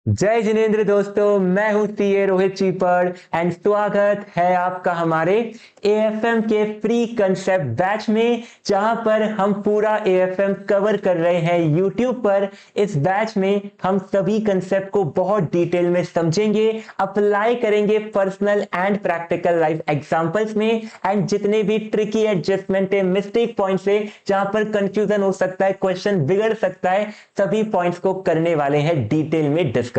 जय जिनेंद्र दोस्तों, मैं हूं सीए रोहित चीपड़ एंड स्वागत है आपका हमारे एएफएम के फ्री कंसेप्ट बैच में, जहां पर हम पूरा एएफएम कवर कर रहे हैं यूट्यूब पर। इस बैच में हम सभी कंसेप्ट को बहुत डिटेल में समझेंगे, अप्लाई करेंगे personal and practical life examples में, एंड जितने भी ट्रिकी एडजस्टमेंट है, मिस्टेक पॉइंट्स है, जहां पर कंफ्यूजन हो सकता है, क्वेश्चन बिगड़ सकता है, सभी पॉइंट्स को करने वाले हैं डिटेल में डिस्कस।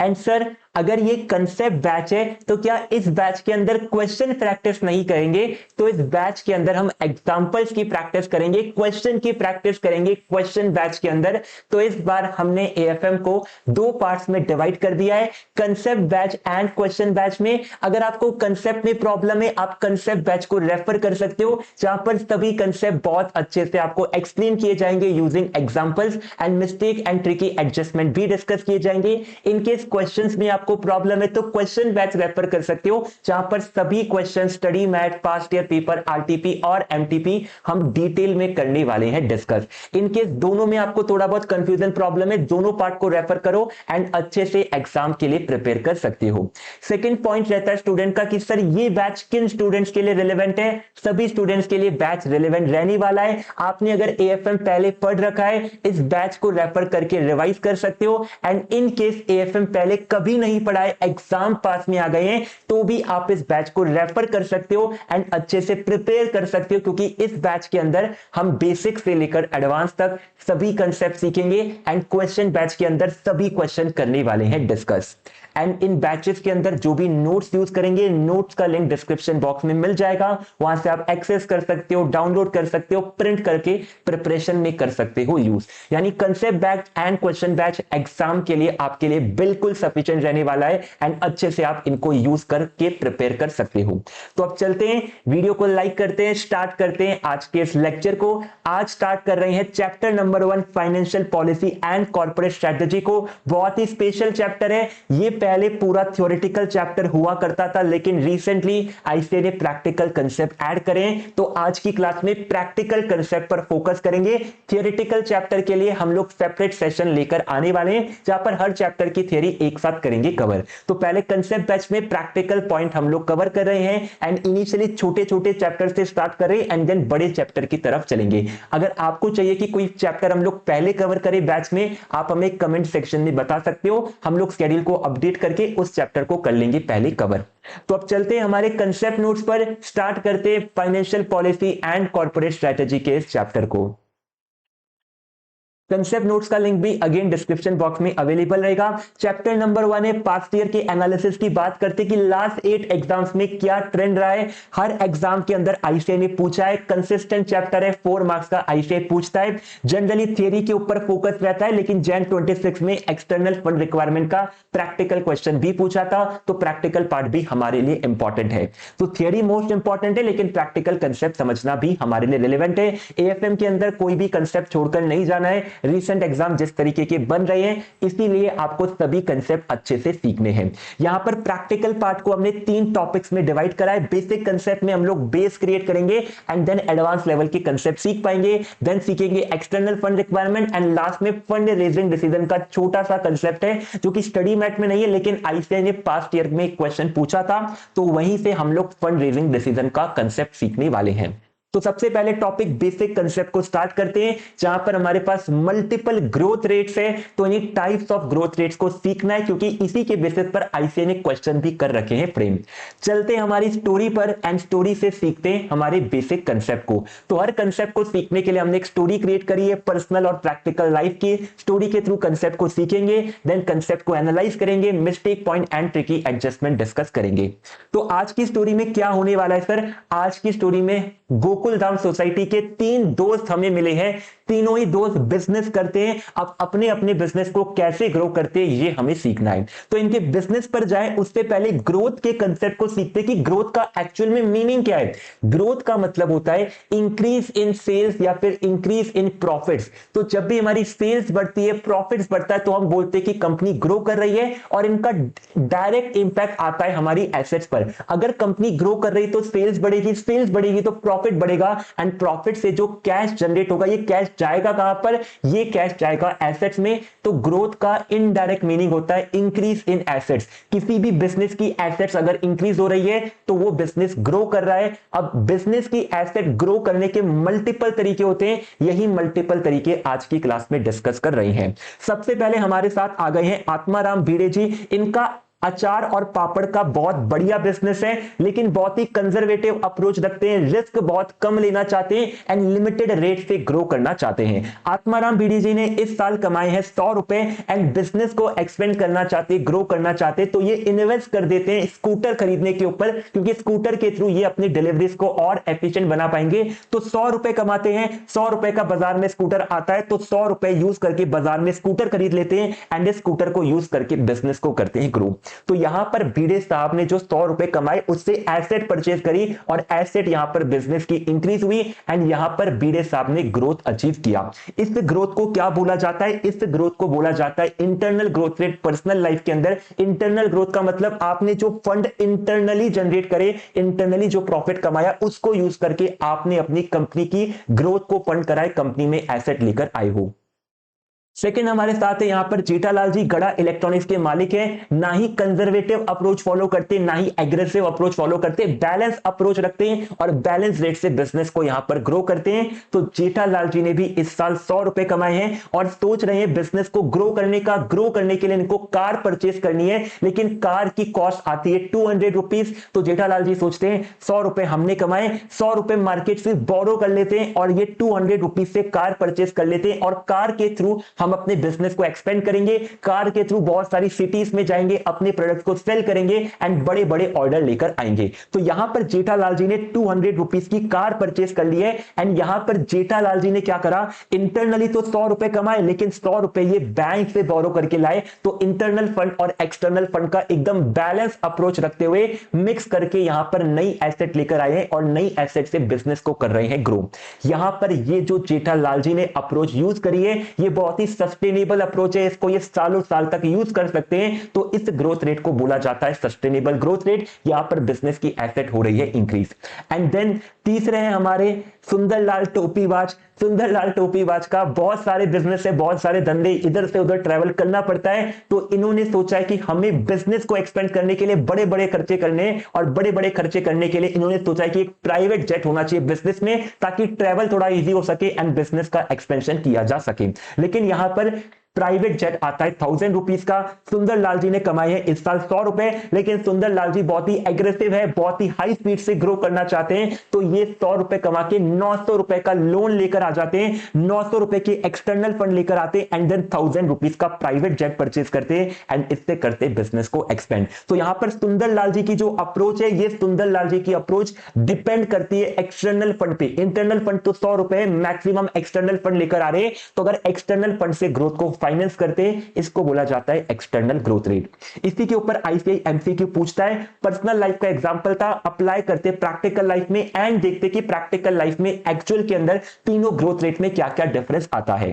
एंड सर, अगर ये कंसेप्ट बैच है तो क्या इस बैच के अंदर क्वेश्चन प्रैक्टिस नहीं करेंगे? तो इस बैच के अंदर हम एग्जांपल्स की प्रैक्टिस करेंगे, क्वेश्चन की प्रैक्टिस करेंगे क्वेश्चन बैच के अंदर। तो इस बार हमने एएफएम को दो पार्ट्स में डिवाइड कर दिया है, concept batch and question batch में। अगर आपको कंसेप्ट में प्रॉब्लम है, आप कंसेप्ट बैच को रेफर कर सकते हो, जहां पर सभी कंसेप्ट बहुत अच्छे से आपको एक्सप्लेन किए जाएंगे using examples, and mistake and tricky adjustment भी डिस्कस किए जाएंगे। इनकेस क्वेश्चंस में आपको प्रॉब्लम है तो क्वेश्चन बैच रेफर कर सकते हो, जहां पर सभी question study math, past year paper, RTP और एमटीपी हम डिटेल में करने वाले हैं डिस्कस। इनकेस दोनों में आपको थोड़ा बहुत कंफ्यूजन प्रॉब्लम है, दोनों पार्ट को रेफर करो एंड अच्छे से एग्जाम के लिए प्रिपेयर कर सकते हो। सेकंड पॉइंट रहता है स्टूडेंट का कि सर ये बैच किन स्टूडेंट्स के लिए रिलेवेंट है? सभी स्टूडेंट्स के लिए बैच रिलेवेंट रहने वाला है। आपने अगर एएफएम पहले पढ़ रखा है, इस बैच को रेफर करके रिवाइज कर सकते हो, एंड इन केस एएफएम पहले कभी नहीं पढ़ा है, एग्जाम पास में आ गए हैं, तो भी आप इस बैच को रेफर कर सकते हो एंड अच्छे से प्रिपेयर कर सकते हो, क्योंकि इस बैच के अंदर हम बेसिक से लेकर एडवांस तक सभी कंसेप्ट सीखेंगे एंड क्वेश्चन बैच के अंदर सभी क्वेश्चन करने वाले हैं डिस्कस। एंड इन बैचेस के अंदर जो भी नोट्स यूज करेंगे, नोट्स का लिंक डिस्क्रिप्शन बॉक्स में मिल जाएगा, वहां से आप एक्सेस कर सकते हो, डाउनलोड कर सकते हो, प्रिंट करके प्रिपरेशन में कर सकते हो यूज। यानी concept batch and question batch exam के लिए आपके लिए बिल्कुल सफिशिएंट रहने वाला है, एंड अच्छे से आप इनको यूज करके प्रिपेयर कर सकते हो। तो अब चलते हैं, वीडियो को लाइक करते हैं, स्टार्ट करते हैं आज के इस लेक्चर को। आज स्टार्ट कर रहे हैं chapter number 1, financial policy and corporate strategy को। बहुत ही स्पेशल चैप्टर है ये। पहले पूरा थ्योरेटिकल चैप्टर हुआ करता था, लेकिन रिसेंटली आईसीए ने प्रैक्टिकल कंसेप्ट ऐड करें, तो आज की क्लास में प्रैक्टिकल कंसेप्ट पर फोकस करेंगे। थ्योरेटिकल चैप्टर के लिए हम लोग सेपरेट सेशन लेकर आने वाले हैं, जहां पर हर चैप्टर की थ्योरी एक साथ करेंगे कवर। तो पहले कंसेप्ट बैच में प्रैक्टिकल पॉइंट हम लोग कवर कर रहे हैं, एंड इनिशियली छोटे छोटे चैप्टर से स्टार्ट कर रहे हैं, एंड देन बड़े चैप्टर की तरफ चलेंगे। अगर आपको चाहिए कि कोई चैप्टर हम लोग पहले कवर करें बैच में, आप हमें कमेंट सेक्शन में बता सकते हो, हम लोग शेड्यूल को अपडेट करके उस चैप्टर को कर लेंगे पहले कवर। तो अब चलते हैं हमारे कंसेप्ट नोट्स पर, स्टार्ट करते हैं financial policy and corporate strategy के इस चैप्टर को। कंसेप्ट नोट्स का लिंक भी अगेन डिस्क्रिप्शन बॉक्स में अवेलेबल रहेगा। चैप्टर नंबर 1 है पास्ट ईयर के एनालिसिस की बात करते कि लास्ट 8 एग्जाम्स में क्या ट्रेंड रहा है। हर एग्जाम के अंदर आईसीए ने पूछा है, कंसिस्टेंट चैप्टर है, 4 मार्क्स का आईसीए पूछता है। जनरली थियरी के ऊपर फोकस रहता है, लेकिन जैन 26 में एक्सटर्नल फंड रिक्वायरमेंट का प्रैक्टिकल क्वेश्चन भी पूछा था, तो प्रैक्टिकल पार्ट भी हमारे लिए इंपॉर्टेंट है। तो थियरी मोस्ट इंपॉर्टेंट है, लेकिन प्रैक्टिकल कंसेप्ट समझना भी हमारे लिए रिलेवेंट है। एएफएम के अंदर कोई भी कंसेप्ट छोड़कर नहीं जाना है। रीसेंट एग्जाम जिस तरीके के बन रहे हैं, इसीलिए आपको सभी कंसेप्ट अच्छे से सीखने हैं। यहां पर प्रैक्टिकल पार्ट को हमने 3 टॉपिक्स में डिवाइड करा है। बेसिक कंसेप्ट में हम लोग बेस क्रिएट करेंगे, एंड देन एडवांस लेवल के कंसेप्ट सीख पाएंगे, देन सीखेंगे external fund requirement, and last में फंड रेजिंग डिसीजन का छोटा सा कंसेप्ट है, जो कि स्टडी मैथ में नहीं है, लेकिन आईसीए ने पास्ट ईयर में क्वेश्चन पूछा था, तो वहीं से हम लोग फंड रेजिंग डिसीजन का कंसेप्ट सीखने वाले हैं। तो सबसे पहले टॉपिक बेसिक कंसेप्ट को स्टार्ट करते हैं, जहां पर हमारे पास मल्टीपल ग्रोथ रेट्स है। तो इन टाइप्स ऑफ ग्रोथ रेट्स को सीखना है, क्योंकि इसी के बेसिस पर आईसीए ने क्वेश्चन भी कर रखे हैं फ्रेम। चलते हैं हमारी स्टोरी पर, एंड स्टोरी से सीखते हैं हमारे बेसिक कंसेप्ट को। तो हर कंसेप्ट को सीखने के लिए हमने एक स्टोरी क्रिएट करी है, पर्सनल और प्रैक्टिकल लाइफ की। स्टोरी के थ्रू कंसेप्ट को सीखेंगे, देन कंसेप्ट को एनालाइज करेंगे, mistake point and tricky adjustment discuss करेंगे। तो आज की स्टोरी में क्या होने वाला है सर? आज की स्टोरी में गोकुल धाम सोसाइटी के 3 दोस्त हमें मिले हैं। तीनों ही दोस्त बिजनेस करते हैं। अब अपने अपने बिजनेस को कैसे ग्रो करते हैं, ये हमें सीखना है। तो इनके बिजनेस पर जाएं उससे पहले ग्रोथ के कंसेप्ट को सीखते हैं कि ग्रोथ का एक्चुअल में मीनिंग क्या है। ग्रोथ का मतलब होता है इंक्रीज इन सेल्स या फिर इंक्रीज इन प्रॉफिट्स। तो जब भी हमारी सेल्स बढ़ती है, प्रॉफिट्स बढ़ता है, तो हम बोलते हैं कि कंपनी ग्रो कर रही है, और इनका डायरेक्ट इंपैक्ट आता है हमारी एसेट्स पर। अगर कंपनी ग्रो कर रही तो सेल्स बढ़ेगी, सेल्स बढ़ेगी तो प्रॉफिट बढ़ेगा एंड प्रॉफिट से जो कैश जनरेट होगा, ये कैश जाएगा कहां पर, ये कैश जाएगा एसेट्स में। तो ग्रोथ का इनडायरेक्ट मीनिंग होता है इंक्रीज इन एसेट्स। किसी भी बिजनेस की एसेट्स अगर इंक्रीज हो रही है तो वो बिजनेस ग्रो कर रहा है। अब बिजनेस की एसेट ग्रो करने के मल्टीपल तरीके होते हैं, यही मल्टीपल तरीके आज की क्लास में डिस्कस कर रहे हैं। सबसे पहले हमारे साथ आ गए हैं आत्माराम भिड़े जी। इनका अचार और पापड़ का बहुत बढ़िया बिजनेस है, लेकिन बहुत ही कंजर्वेटिव अप्रोच रखते हैं, रिस्क बहुत कम लेना चाहते हैं एंड लिमिटेड रेट से ग्रो करना चाहते हैं। आत्माराम भिड़े जी ने इस साल कमाए हैं 100 रुपए एंड बिजनेस को एक्सपेंड करना चाहते, ग्रो करना चाहते, तो ये इन्वेस्ट कर देते हैं स्कूटर खरीदने के ऊपर, क्योंकि स्कूटर के थ्रू ये अपनी डिलीवरीज को और एफिशिएंट बना पाएंगे। तो 100 रुपए कमाते हैं, 100 रुपए का बाजार में स्कूटर आता है, तो 100 रुपए यूज करके बाजार में स्कूटर खरीद लेते हैं एंड इस स्कूटर को यूज करके बिजनेस को करते हैं ग्रो। तो यहां पर भिड़े साहब ने जो 100 रुपए कमाए उससे एसेट परचेज करी और एसेट यहां पर बिजनेस की इंक्रीज हुई एंड यहां पर भिड़े साहब ने ग्रोथ अचीव किया। इस ग्रोथ को क्या बोला जाता है, इस ग्रोथ को बोला जाता है internal growth rate. Personal life के अंदर इंटरनल ग्रोथ का मतलब आपने जो फंड इंटरनली जनरेट करे, इंटरनली जो प्रॉफिट कमाया उसको यूज करके आपने अपनी कंपनी की ग्रोथ को फंड कराए, कंपनी में एसेट लेकर आए हो। सेकंड हमारे साथ है यहां पर जेठालाल जी, गड़ा इलेक्ट्रॉनिक्स के मालिक हैं। ना ही कंजर्वेटिव अप्रोच फॉलो करते, ना ही एग्रेसिव अप्रोच फॉलो करते, बैलेंस अप्रोच रखते हैं और बैलेंस रेट से बिजनेस को यहां पर ग्रो करते हैं। तो जेठालाल जी ने भी इस साल 100 रुपए कमाए हैं और सोच रहे हैं बिजनेस को ग्रो करने का। ग्रो करने के लिए इनको कार परचेज करनी है, लेकिन कार की कॉस्ट आती है 200 रुपीज। तो जेठालाल जी सोचते हैं 100 रुपए हमने कमाए, 100 रुपए मार्केट से बोरो कर लेते हैं और ये 200 रुपीज से कार परचेज कर लेते हैं और कार के थ्रू हम अपने बिजनेस को एक्सपेंड करेंगे। कार के थ्रू बहुत सारी सिटीज में जाएंगे, अपने प्रोडक्ट को सेल करेंगे एंड बड़े बड़े ऑर्डर लेकर आएंगे। तो यहां पर जेठालाल जी ने 200 रुपीज की कार परचेज कर ली है एंड यहां पर जेठालाल जी ने क्या करा, इंटरनली तो 100 रुपए कमाए, लेकिन 100 रुपए ये बैंक से बोरो करके लाए। तो इंटरनल फंड और एक्सटर्नल फंड का एकदम बैलेंस अप्रोच रखते हुए मिक्स करके यहां पर नई एसेट लेकर आए हैं और नई एसेट से बिजनेस को कर रहे हैं ग्रो। यहां पर ये जो जेठालाल जी ने अप्रोच यूज करी है, ये बहुत ही सस्टेनेबल अप्रोच है, इसको ये सालों साल तक यूज कर सकते हैं। तो इस ग्रोथ रेट को बोला जाता है सस्टेनेबल ग्रोथ रेट। यहां पर बिजनेस की एसेट हो रही है इंक्रीज। एंड देन तीसरे हैं हमारे सुंदरलाल टोपीबाज। सुंदरलाल टोपीबाज का बहुत सारे बिजनेस है, बहुत सारे धंधे, इधर से उधर ट्रैवल करना पड़ता है। तो इन्होंने सोचा है कि हमें बिजनेस को एक्सपेंड करने के लिए बड़े बड़े खर्चे करने और बड़े बड़े खर्चे करने के लिए इन्होंने सोचा है कि एक प्राइवेट जेट होना चाहिए बिजनेस में, ताकि ट्रैवल थोड़ा इजी हो सके एंड बिजनेस का एक्सपेंशन किया जा सके। लेकिन यहां पर प्राइवेट जेट आता है 1000 रुपीज का। सुंदरलाल जी ने कमाए हैं इस साल 100 रुपए, लेकिन सुंदरलाल जी बहुत ही एग्रेसिव है, बहुत ही हाई स्पीड से ग्रो करना चाहते हैं। तो ये 100 रुपए कमा के 900 रुपए का लोन लेकर आ जाते हैं, 900 रुपए के एक्सटर्नल फंड लेकर आते हैं एंड देन 1000 रुपीज का प्राइवेट जेट परचेज करते हैं एंड इससे करते बिजनेस को एक्सपेंड। तो यहां पर सुंदरलाल जी की जो अप्रोच है, ये सुंदरलाल जी की अप्रोच डिपेंड करती है एक्सटर्नल फंड पे। इंटरनल फंड तो 100 रुपए मैक्सिमम एक्सटर्नल फंड लेकर आ रहे हैं, तो अगर एक्सटर्नल फंड से ग्रोथ को फाइनेंस करते हैं, इसको बोला जाता है एक्सटर्नल ग्रोथ रेट। इसी के ऊपर आईसीआई एमसीक्यू पूछता है, पर्सनल लाइफ का एग्जांपल था, अप्लाई करते प्रैक्टिकल लाइफ में एंड देखते कि प्रैक्टिकल लाइफ में एक्चुअल के अंदर तीनों ग्रोथ रेट में क्या क्या डिफरेंस आता है।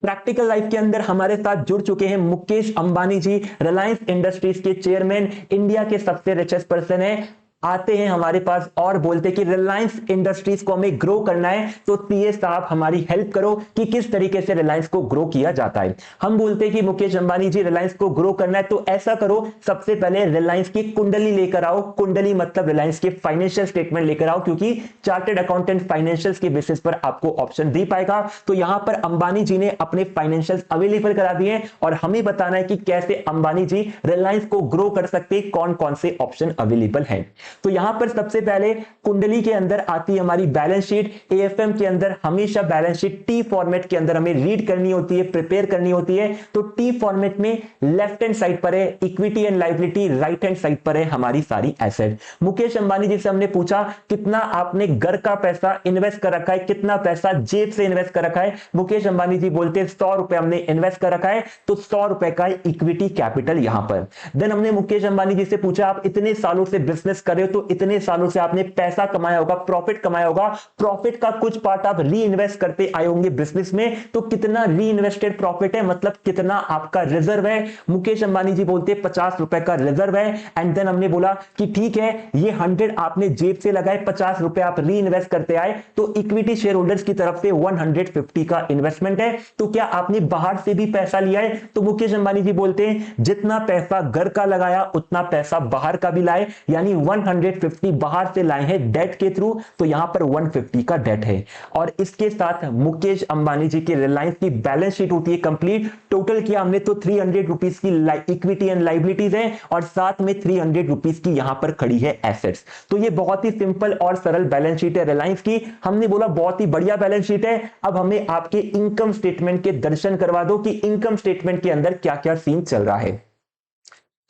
प्रैक्टिकल लाइफ के अंदर हमारे साथ जुड़ चुके हैं मुकेश अंबानी जी, रिलायंस इंडस्ट्रीज के चेयरमैन, इंडिया के सबसे रिचेस्ट पर्सन है। आते हैं हमारे पास और बोलते हैं कि रिलायंस इंडस्ट्रीज को हमें ग्रो करना है, तो सीए साहब हमारी हेल्प करो कि किस तरीके से रिलायंस को ग्रो किया जाता है। हम बोलते हैं कि मुकेश अंबानी जी रिलायंस को ग्रो करना है, तो ऐसा करो, सबसे पहले रिलायंस की कुंडली लेकर आओ। कुंडली मतलब रिलायंस के फाइनेंशियल स्टेटमेंट लेकर आओ, क्योंकि चार्टेड अकाउंटेंट फाइनेंशियल्स के बेसिस पर आपको ऑप्शन दे पाएगा। तो यहां पर अंबानी जी ने अपने फाइनेंशियल्स अवेलेबल करा दिए और हमें बताना है कि कैसे अंबानी जी रिलायंस को ग्रो कर सकते, कौन कौन से ऑप्शन अवेलेबल है। तो यहां पर सबसे पहले कुंडली के अंदर आती है हमारी बैलेंस शीट। एएफएम के अंदर हमेशा बैलेंस शीट टी फॉर्मेट के अंदर हमें रीड करनी होती है, प्रिपेयर करनी होती है। तो टी फॉर्मेट में लेफ्ट हैंड साइड पर है equity and liability, right hand side पर है हमारी सारी एसेट। मुकेश अंबानी जी से हमने पूछा कितना आपने घर का पैसा इन्वेस्ट कर रखा है, कितना पैसा जेब से इन्वेस्ट कर रखा है। मुकेश अंबानी जी बोलते हैं 100 रुपए हमने इन्वेस्ट कर रखा है, तो 100 रुपए का इक्विटी कैपिटल यहां पर। देन हमने मुकेश अंबानी जी से पूछा आप इतने सालों से बिजनेस कर रहे हो तो इतने सालों से आपने पैसा कमाया होगा, प्रॉफिट कमाया होगा, प्रॉफिट का कुछ पार्ट आप री इन्वेस्ट करते आए होंगे बिजनेस में, तो कितना री इन्वेस्टेड प्रॉफिट है, मतलब कितना आपका रिजर्व है। मुकेश अंबानी जी बोलते हैं 50 रुपए का रिजर्व है। एंड देन हमने बोला कि ठीक है, ये 100 आपने जेब से लगाए, 50 रुपए आप री इन्वेस्ट करते आए, तो इक्विटी शेयर होल्डर्स की तरफ से 150 का इन्वेस्टमेंट है। तो क्या आपने बाहर से भी पैसा लिया है? तो मुकेश अंबानी जी बोलते हैं जितना पैसा घर का लगाया उतना पैसा बाहर का भी लाए, यानी 150 बाहर से लाए हैं डेट के थ्रू, तो यहां पर 150 का डेट है। और इसके साथ मुकेश अंबानी जी की रिलायंस की बैलेंस शीट होती है कंप्लीट। टोटल किया हमने तो 300 रुपीज की इक्विटी एंड लाइबिलिटीज है, और साथ में 300 रुपीज की यहां पर खड़ी है एसेट्स। तो ये बहुत ही सिंपल और सरल बैलेंस शीट है रिलायंस की। हमने बोला बहुत ही बढ़िया बैलेंस शीट है। अब हमें आपके इनकम स्टेटमेंट के दर्शन करवा दो कि इनकम स्टेटमेंट के अंदर क्या क्या सीन चल रहा है।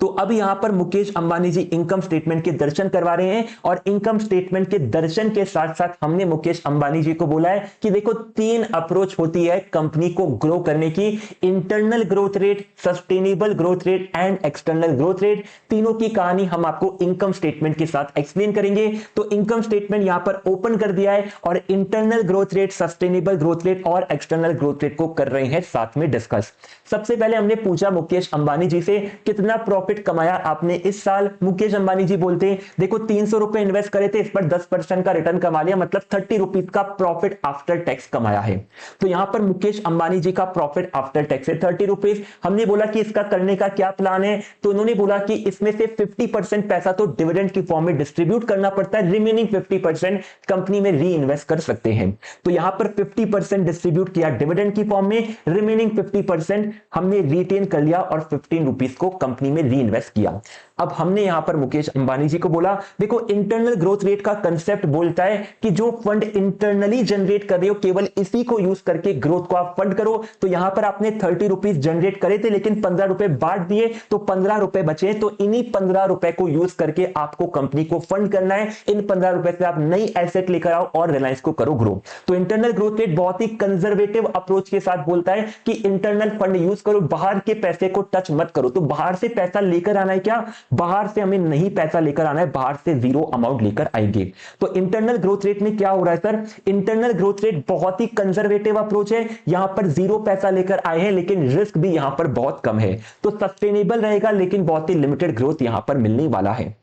तो अब यहां पर मुकेश अंबानी जी इनकम स्टेटमेंट के दर्शन करवा रहे हैं, और इनकम स्टेटमेंट के दर्शन के साथ साथ हमने मुकेश अंबानी जी को बोला है कि देखो 3 अप्रोच होती है कंपनी को ग्रो करने की, internal growth rate, sustainable growth rate and external growth rate. तीनों की कहानी हम आपको इनकम स्टेटमेंट के साथ एक्सप्लेन करेंगे। तो इनकम स्टेटमेंट यहां पर ओपन कर दिया है, और internal growth rate, sustainable growth rate और एक्सटर्नल ग्रोथ रेट को कर रहे हैं साथ में डिस्कस। सबसे पहले हमने पूछा मुकेश अंबानी जी से कितना प्रॉफिट कमाया आपने इस साल। मुकेश अंबानी जी बोलते हैं देखो 300 रुपए इन्वेस्ट करे थे, इस पर 10% का रिटर्न कमा लिया, मतलब 30 रुपीज का प्रॉफिट आफ्टर टैक्स कमाया है। तो यहां पर मुकेश अंबानी जी का प्रॉफिट आफ्टर टैक्स है 30 रुपीज। हमने बोला कि इसका करने का क्या प्लान है, तो उन्होंने बोला कि इसमें से 50% पैसा तो डिविडेंड की फॉर्म में डिस्ट्रीब्यूट करना पड़ता है, रिमेनिंग 50% कंपनी में री इन्वेस्ट कर सकते हैं। तो यहां पर 50% डिस्ट्रीब्यूट किया डिविडेंड की फॉर्म में, रिमेनिंग 50% हमने रिटेन कर लिया और 15 रुपीज को कंपनी में री इन्वेस्ट किया। अब हमने यहां पर मुकेश अंबानी जी को बोला देखो इंटरनल ग्रोथ रेट का कंसेप्ट बोलता है कि जो फंड इंटरनली जनरेट कर रहे हो केवल इसी को यूज करके ग्रोथ को आप फंड करो। तो यहां पर आपने 30 रुपीज जनरेट करे थे, लेकिन 15 रुपए बांट दिए तो 15 रुपए बचे। तो इन्हीं 15 रुपए को यूज करके आपको कंपनी को फंड करना है। इन 15 रुपए से आप नई एसेट लेकर आओ और रिलायंस को करो ग्रो। तो इंटरनल ग्रोथ रेट बहुत ही कंजर्वेटिव अप्रोच के साथ बोलता है कि इंटरनल फंड यूज करो, बाहर के पैसे को टच मत करो। तो बाहर से पैसा लेकर आना है क्या? बाहर से हमें नहीं पैसा लेकर आना है, बाहर से जीरो अमाउंट लेकर आएंगे। तो इंटरनल ग्रोथ रेट में क्या हो रहा है सर? इंटरनल ग्रोथ रेट बहुत ही कंजर्वेटिव अप्रोच है, यहां पर जीरो पैसा लेकर आए हैं, लेकिन रिस्क भी यहां पर बहुत कम है। तो सस्टेनेबल रहेगा, लेकिन बहुत ही लिमिटेड ग्रोथ यहां पर मिलने वाला है।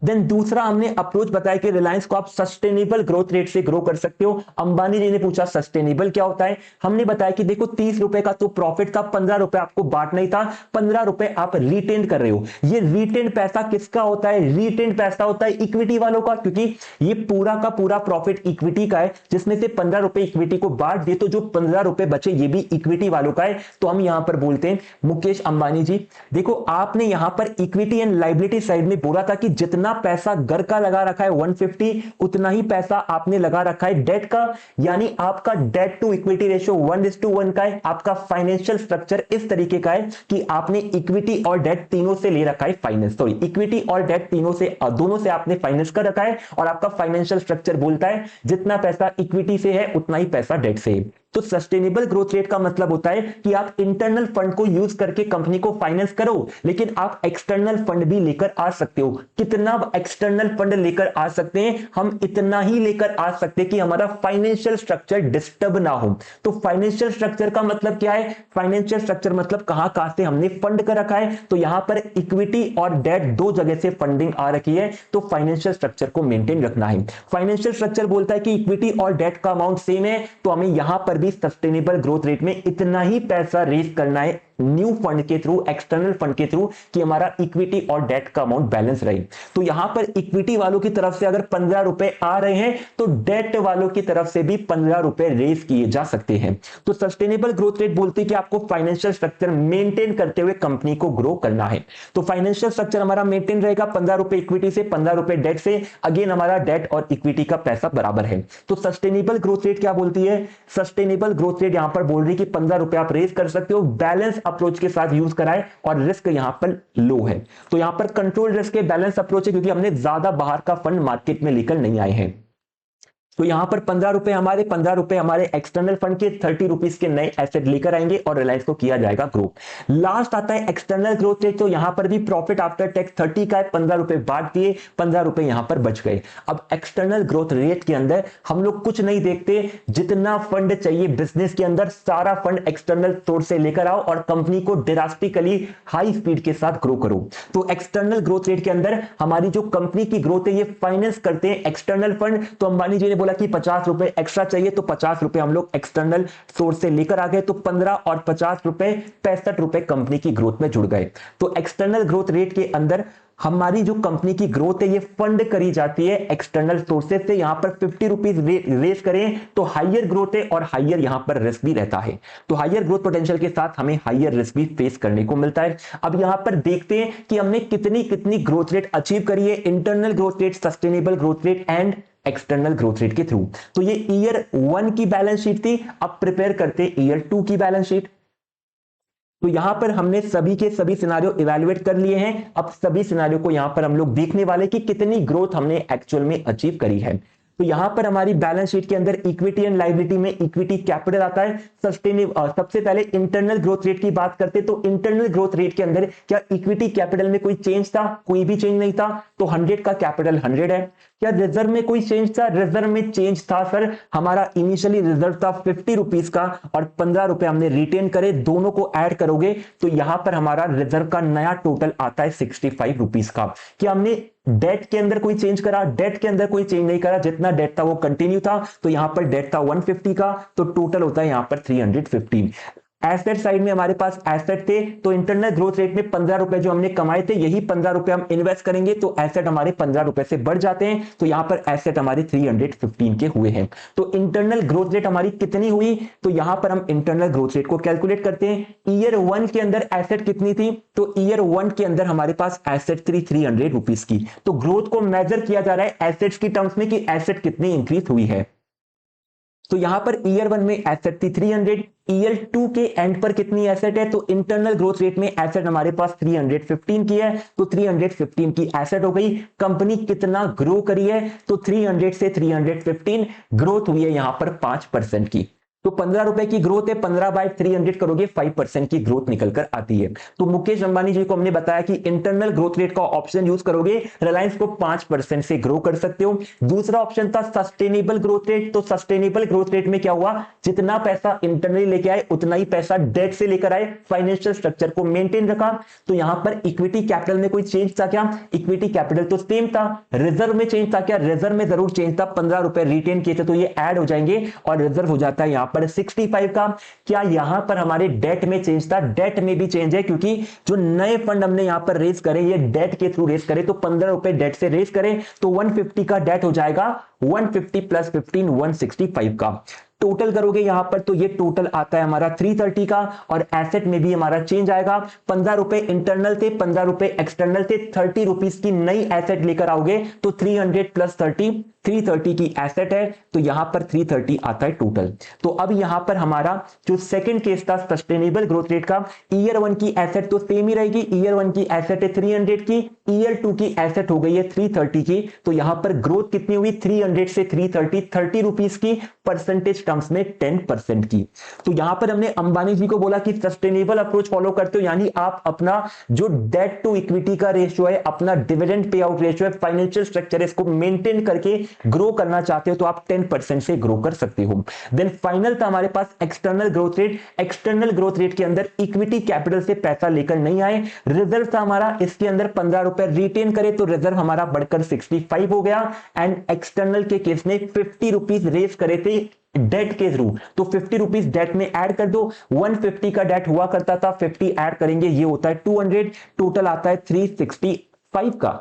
देन दूसरा हमने अप्रोच बताया कि रिलायंस को आप सस्टेनेबल ग्रोथ रेट से ग्रो कर सकते हो। अंबानी जी ने पूछा सस्टेनेबल क्या होता है? हमने बताया कि देखो 30 रुपए का तो प्रॉफिट था, 15 रुपए आपको बांटना ही था, 15 रुपए आप रिटेन कर रहे हो। ये रिटेन पैसा किसका होता है? रिटेन पैसा होता है इक्विटी वालों का, क्योंकि ये पूरा का पूरा प्रॉफिट इक्विटी का है, जिसमें से 15 रुपए इक्विटी को बांट दिए तो जो 15 रुपए बचे ये भी इक्विटी वालों का है। तो हम यहां पर बोलते हैं मुकेश अंबानी जी देखो आपने यहां पर इक्विटी एंड लाइबिलिटी साइड में बोला था कि जितना पैसा घर का लगा रखा है 150, उतना ही पैसा आपने लगा रखा है डेट का, यानी आपका डेट टू इक्विटी रेशियो 1:1 का है। आपका फाइनेंशियल स्ट्रक्चर इस तरीके का है कि आपने इक्विटी और डेट तीनों से ले रखा है फाइनेंस, सॉरी इक्विटी और डेट तीनों से, दोनों से आपने फाइनेंस कर रखा है। और आपका फाइनेंशियल स्ट्रक्चर बोलता है जितना पैसा इक्विटी से है उतना ही पैसा डेट से है। तो सस्टेनेबल ग्रोथ रेट का मतलब होता है कि आप इंटरनल फंड को यूज करके कंपनी को फाइनेंस करो, लेकिन आप एक्सटर्नल फंड भी लेकर आ सकते हो। कितना एक्सटर्नल फंड लेकर आ सकते हैं? हम इतना ही लेकर आ सकते हैं कि हमारा फाइनेंशियल स्ट्रक्चर डिस्टर्ब ना हो। तो फाइनेंशियल स्ट्रक्चर का मतलब क्या है? फाइनेंशियल स्ट्रक्चर मतलब कहां कहां से हमने फंड कर रखा है। तो यहां पर इक्विटी और डेट दो जगह से फंडिंग आ रखी है, तो फाइनेंशियल स्ट्रक्चर को मेंटेन रखना है। फाइनेंशियल स्ट्रक्चर बोलता है कि इक्विटी और डेट का अमाउंट सेम है, तो हमें यहां पर भी सस्टेनेबल ग्रोथ रेट में इतना ही पैसा रेज करना है न्यू फंड के थ्रू, एक्सटर्नल फंड के थ्रू, कि हमारा इक्विटी और डेट का अमाउंट बैलेंस रहे। तो यहां पर इक्विटी वालों की तरफ से अगर 15 रुपए आ रहे हैं तो डेट वालों की तरफ से भी 15 रुपए रेज किए जा सकते हैं। तो सस्टेनेबल ग्रोथ रेट बोलती है कि आपको फाइनेंशियल स्ट्रक्चर मेंटेन करते हुए कंपनी को ग्रो करना है। तो फाइनेंशियल स्ट्रक्चर हमारा मेंटेन रहेगा, 15 रुपए इक्विटी से, 15 रुपए डेट से। अगेन हमारा डेट और इक्विटी का पैसा बराबर है। तो सस्टेनेबल ग्रोथ रेट क्या बोलती है? सस्टेनेबल ग्रोथ रेट यहां पर बोल रही है कि 15 रुपए आप रेज कर सकते हो, बैलेंस अप्रोच के साथ यूज कराए, और रिस्क यहां पर लो है। तो यहां पर कंट्रोल रिस्क के बैलेंस अप्रोच है, क्योंकि हमने ज्यादा बाहर का फंड मार्केट में लेकर नहीं आए हैं। तो यहां पर 15 रुपए हमारे एक्सटर्नल फंड के 30 रुपीज के नए एसेट लेकर आएंगे और रिलायंस को किया जाएगा ग्रो। लास्ट आता है एक्सटर्नल ग्रोथ रेट। तो यहां पर भी प्रॉफिट आफ्टर टैक्स 30 का है, 15 रुपए बांट दिए, 15 रुपए यहां पर बच गए। अब एक्सटर्नल ग्रोथ रेट के अंदर हम लोग कुछ नहीं देखते, जितना फंड चाहिए बिजनेस के अंदर सारा फंड एक्सटर्नल सोर्स से लेकर आओ और कंपनी को ड्रास्टिकली हाई स्पीड के साथ ग्रो करो। तो एक्सटर्नल ग्रोथ रेट के अंदर हमारी जो कंपनी की ग्रोथ है ये फाइनेंस करते हैं एक्सटर्नल फंड। तो अंबानी जी ने बोला कि 50 रुपए एक्स्ट्रा चाहिए, तो 50 रुपए हम लोग एक्सटर्नल सोर्स से लेकर आ गए। तो 15 और 50 रुपए 65 रुपए कंपनी की ग्रोथ में जुड़ गए। तो एक्सटर्नल ग्रोथ रेट के अंदर हमारी जो कंपनी की ग्रोथ है ये फंड करी जाती है एक्सटर्नल सोर्सेज से। यहां पर 50 रुपीज रेस करें तो हाइयर ग्रोथ है और हाइयर यहां पर रिस्क भी रहता है। तो हाइयर ग्रोथ पोटेंशियल के साथ हमें हाइयर रिस्क भी फेस करने को मिलता है। अब यहां पर देखते हैं कि हमने कितनी कितनी ग्रोथ रेट अचीव करी है, internal growth rate, sustainable growth rate and external growth rate के थ्रू। तो ये ईयर 1 की बैलेंस शीट थी। अब प्रिपेयर करते ईयर 2 की बैलेंस शीट। तो यहां पर हमने सभी के सभी सिनारियो इवैल्यूएट कर लिए हैं। अब सभी सिनारियो को यहां पर हम लोग देखने वाले कि कितनी ग्रोथ हमने एक्चुअल में अचीव करी है। तो यहां पर हमारी बैलेंस शीट के अंदर इक्विटी एंड लायबिलिटी में इक्विटी कैपिटल आता है। सस्टेनेबल सबसे पहले इंटरनल ग्रोथ रेट की बात करते, तो इंटरनल ग्रोथ रेट के अंदर क्या इक्विटी कैपिटल में कोई चेंज था? कोई भी चेंज नहीं था। तो 100 का कैपिटल 100 है। क्या रिजर्व में कोई चेंज था? रिजर्व में चेंज था सर। हमारा इनिशियली रिजर्व था 50 रुपीज का और 15 रुपए हमने रिटेन करे, दोनों को ऐड करोगे तो यहां पर हमारा रिजर्व का नया टोटल आता है 65 रुपीज का। क्या हमने डेट के अंदर कोई चेंज करा? डेट के अंदर कोई चेंज नहीं करा, जितना डेट था वो कंटिन्यू था। तो यहां पर डेट था 150 का, तो टोटल होता है यहां पर 315। एसेट साइड में हमारे पास एसेट थे, तो इंटरनल ग्रोथ रेट में 15 रुपए जो हमने कमाए थे, यही 15 रुपए हम इन्वेस्ट करेंगे तो एसेट हमारे 15 रुपए से बढ़ जाते हैं। तो यहां पर एसेट हमारे 315 के हुए हैं। तो इंटरनल ग्रोथ रेट हमारी कितनी हुई? तो यहां पर हम इंटरनल ग्रोथ रेट को कैलकुलेट करते हैं। ईयर 1 के अंदर एसेट कितनी थी? तो ईयर 1 के अंदर हमारे पास एसेट 300 रुपीज की। तो ग्रोथ को मेजर किया जा रहा है एसेट्स की टर्म्स में कि एसेट कितनी इंक्रीज हुई है। तो यहां पर ईयर 1 में एसेट थी 300, ईयर 2 के एंड पर कितनी एसेट है? तो इंटरनल ग्रोथ रेट में एसेट हमारे पास 315 की है, तो 315 की एसेट हो गई। कंपनी कितना ग्रो करी है? तो 300 से 315 ग्रोथ हुई है यहां पर 5% की। तो 15 रुपए की ग्रोथ है, 15 बाय 300 करोगे 5% की ग्रोथ निकल कर आती है। तो मुकेश अंबानी जी को हमने बताया कि इंटरनल ग्रोथ रेट का ऑप्शन यूज करोगे, रिलायंस को 5% से ग्रो कर सकते हो। दूसरा ऑप्शन था सस्टेनेबल ग्रोथ रेट। तो सस्टेनेबल ग्रोथ रेट में क्या हुआ? जितना पैसा इंटरनली लेके आए उतना ही पैसा डेट से लेकर आए, फाइनेंशियल स्ट्रक्चर को मेंटेन रखा। तो यहां पर इक्विटी कैपिटल में कोई चेंज था क्या? इक्विटी कैपिटल तो सेम था। रिजर्व में चेंज था क्या? रिजर्व में जरूर चेंज था, 15 रुपए रिटेन किए थे तो ये ऐड हो जाएंगे और रिजर्व हो जाता है यहां पर 65 का। क्या यहां पर हमारे डेट में चेंज था? डेट में भी चेंज है, क्योंकि जो नए फंड हमने यहां पर रेज करे ये डेट के थ्रू रेज करे। तो 15 रुपए डेट से रेज करें तो 150 का डेट हो जाएगा, 150 प्लस 15 165 का। टोटल करोगे यहां पर तो ये टोटल आता है हमारा 330 का। और एसेट में भी हमारा चेंज आएगा, 15 रुपए इंटरनल थे, 15 रुपए एक्सटर्नल थे, 30 रुपीज की नई एसेट लेकर आओगे तो 300 प्लस 30 330 की एसेट है। तो यहां पर 330 आता है टोटल। तो अब यहां पर हमारा जो सेकंड केस था सस्टेनेबल ग्रोथ रेट का, ईयर 1 की एसेट तो सेम ही रहेगी। ईयर 1 की एसेट है 300 की, ईयर 2 की एसेट हो गई है 330 की। तो यहां पर ग्रोथ कितनी हुई? 300 से 330, 30 रुपीज की, परसेंटेज टर्म्स में 10% की। तो यहां पर हमने अंबानी जी को बोला कि सस्टेनेबल अप्रोच फॉलो करते हो, यानी आप अपना जो डेट टू इक्विटी का रेशियो है, अपना डिविडेंड पे आउट रेशियो है, फाइनेंशियल स्ट्रक्चर है, इसको मेंटेन करके ग्रो करना चाहते हो तो आप 10% से ग्रो कर सकते हो। देन फाइनल था हमारे पास external growth rate. External growth rate के अंदर इक्विटी कैपिटल से पैसा लेकर नहीं आए, रिजर्व था हमारा, इसके अंदर 15 रुपए रिटेन करे तो रिजर्व हमारा बढ़कर 65 हो गया। एंड एक्सटर्नल के केस में 50 रुपीज रेज करे थे डेट के थ्रू, तो 50 रुपीज डेट में ऐड कर दो। 150 का डेट हुआ करता था, 50 ऐड करेंगे ये होता है 200, टोटल आता है 365 का।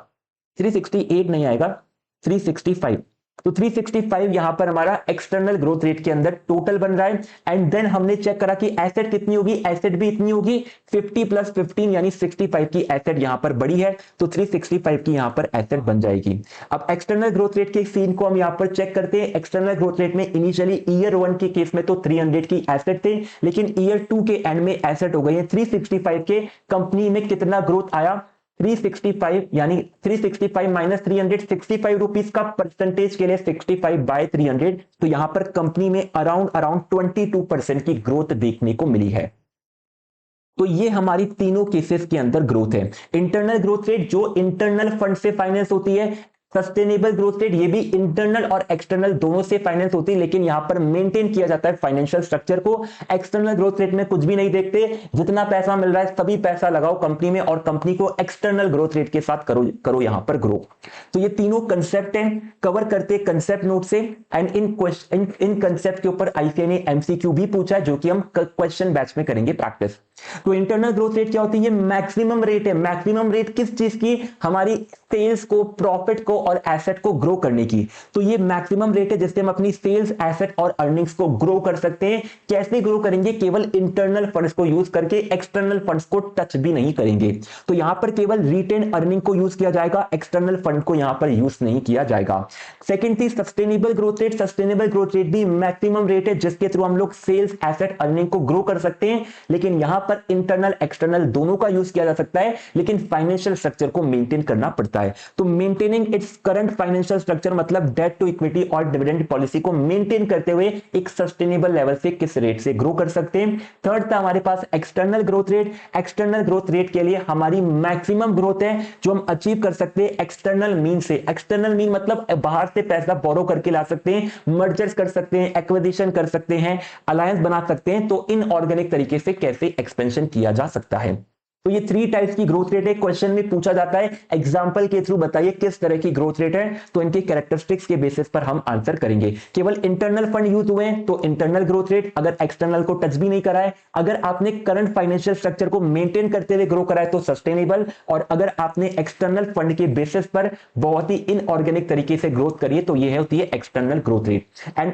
368 नहीं आएगा, 365। तो 365 यहां पर हमारा एक्सटर्नल ग्रोथ रेट के अंदर टोटल बन रहा है। एंड देन हमने चेक करा कि एसेट कितनी होगी, एसेट भी इतनी होगी, 50 प्लस 15 यानी 65 की एसेट यहां पर बड़ी है, तो 365 की यहां पर एसेट बन जाएगी। अब एक्सटर्नल ग्रोथ रेट के सीन को हम यहां पर चेक करते हैं। एक्सटर्नल ग्रोथ रेट में इनिशियली ईयर 1 के केस में तो 300 की एसेट थे, लेकिन ईयर 2 के एंड में एसेट हो गई है 365 के। कंपनी में कितना ग्रोथ आया? 365 यानी 365 माइनस 365 रुपीज का परसेंटेज के लिए 65/300, तो यहां पर कंपनी में अराउंड 22% की ग्रोथ देखने को मिली है। तो ये हमारी तीनों केसेस के अंदर ग्रोथ है। इंटरनल ग्रोथ रेट जो इंटरनल फंड से फाइनेंस होती है, सस्टेनेबल ग्रोथ रेट ये भी इंटरनल और एक्सटर्नल दोनों से फाइनेंस होती है, लेकिन यहां पर मेंटेन किया जाता है फाइनेंशियल स्ट्रक्चर को। एक्सटर्नल ग्रोथ रेट में कुछ भी नहीं देखते, जितना पैसा मिल रहा है सभी पैसा लगाओ कंपनी में और कंपनी को एक्सटर्नल ग्रोथ रेट के साथ करो यहां पर ग्रो। तो ये तीनों कंसेप्ट हैं, कवर करते कंसेप्ट नोट से। एंड इन कंसेप्ट के ऊपर आईसीएआई ने एमसीक्यू भी पूछा है, जो कि हम क्वेश्चन बैच में करेंगे प्रैक्टिस। तो इंटरनल ग्रोथ रेट क्या होती है? ये मैक्सिमम रेट है। मैक्सिमम रेट किस चीज की? हमारी सेल्स को, प्रॉफिट को और एसेट को ग्रो करने की। तो ये मैक्सिमम रेट है जिससे हम अपनी सेल्स, एसेट और अर्निंग्स को ग्रो कर सकते हैं। कैसे ग्रो करेंगे? केवल इंटरनल फंड्स को यूज करके, एक्सटर्नल फंड्स को टच भी नहीं करेंगे। तो यहां पर केवल रिटेन अर्निंग को यूज किया जाएगा, एक्सटर्नल फंड को यहां पर यूज नहीं किया जाएगा। सेकंड थी sustainable growth rate. Sustainable growth rate भी मैक्सिमम रेट है जिसके थ्रू हम लोग सेल्स, एसेट, अर्निंग को ग्रो कर सकते हैं, लेकिन यहां पर इंटरनल एक्सटर्नल दोनों का यूज किया जा सकता है, लेकिन फाइनेंशियल स्ट्रक्चर को मेंटेन करना पड़ता है। तो maintaining its current financial structure मतलब डेट टू इक्विटी और डिविडेंड पॉलिसी को मेंटेन करते हुए एक सस्टेनेबल लेवल से किस रेट से ग्रो कर सकते हैं। थर्ड था हमारे पास external growth rate. External growth rate के लिए हमारी मैक्सिमम ग्रोथ है जो हम अचीव कर सकते हैं एक्सटर्नल मीन से। एक्सटर्नल मीन मतलब बाहर से पैसा बोरो करके ला सकते हैं, मर्जर्स कर सकते हैं, एक्विजिशन कर सकते हैं, अलायंस बना सकते हैं। तो इनऑर्गेनिक तरीके से कैसे एक्सपेंशन किया जा सकता है। तो ये 3 टाइप्स की ग्रोथ रेट है। क्वेश्चन में पूछा जाता है एग्जांपल के थ्रू बताइए किस तरह की ग्रोथ रेट है, तो इनके कैरेक्टरिस्टिक्स के बेसिस पर हम आंसर करेंगे। केवल इंटरनल फंड यूज हुए हैं तो इंटरनल ग्रोथ रेट, अगर एक्सटर्नल को टच भी नहीं करा है, अगर आपने करंट फाइनेंशियल स्ट्रक्चर को मेंटेन करते हुए ग्रो करा है तो सस्टेनेबल, और अगर आपने एक्सटर्नल फंड के बेसिस पर बहुत ही इनऑर्गेनिक तरीके से ग्रोथ करी है तो ये होती है external growth rate. And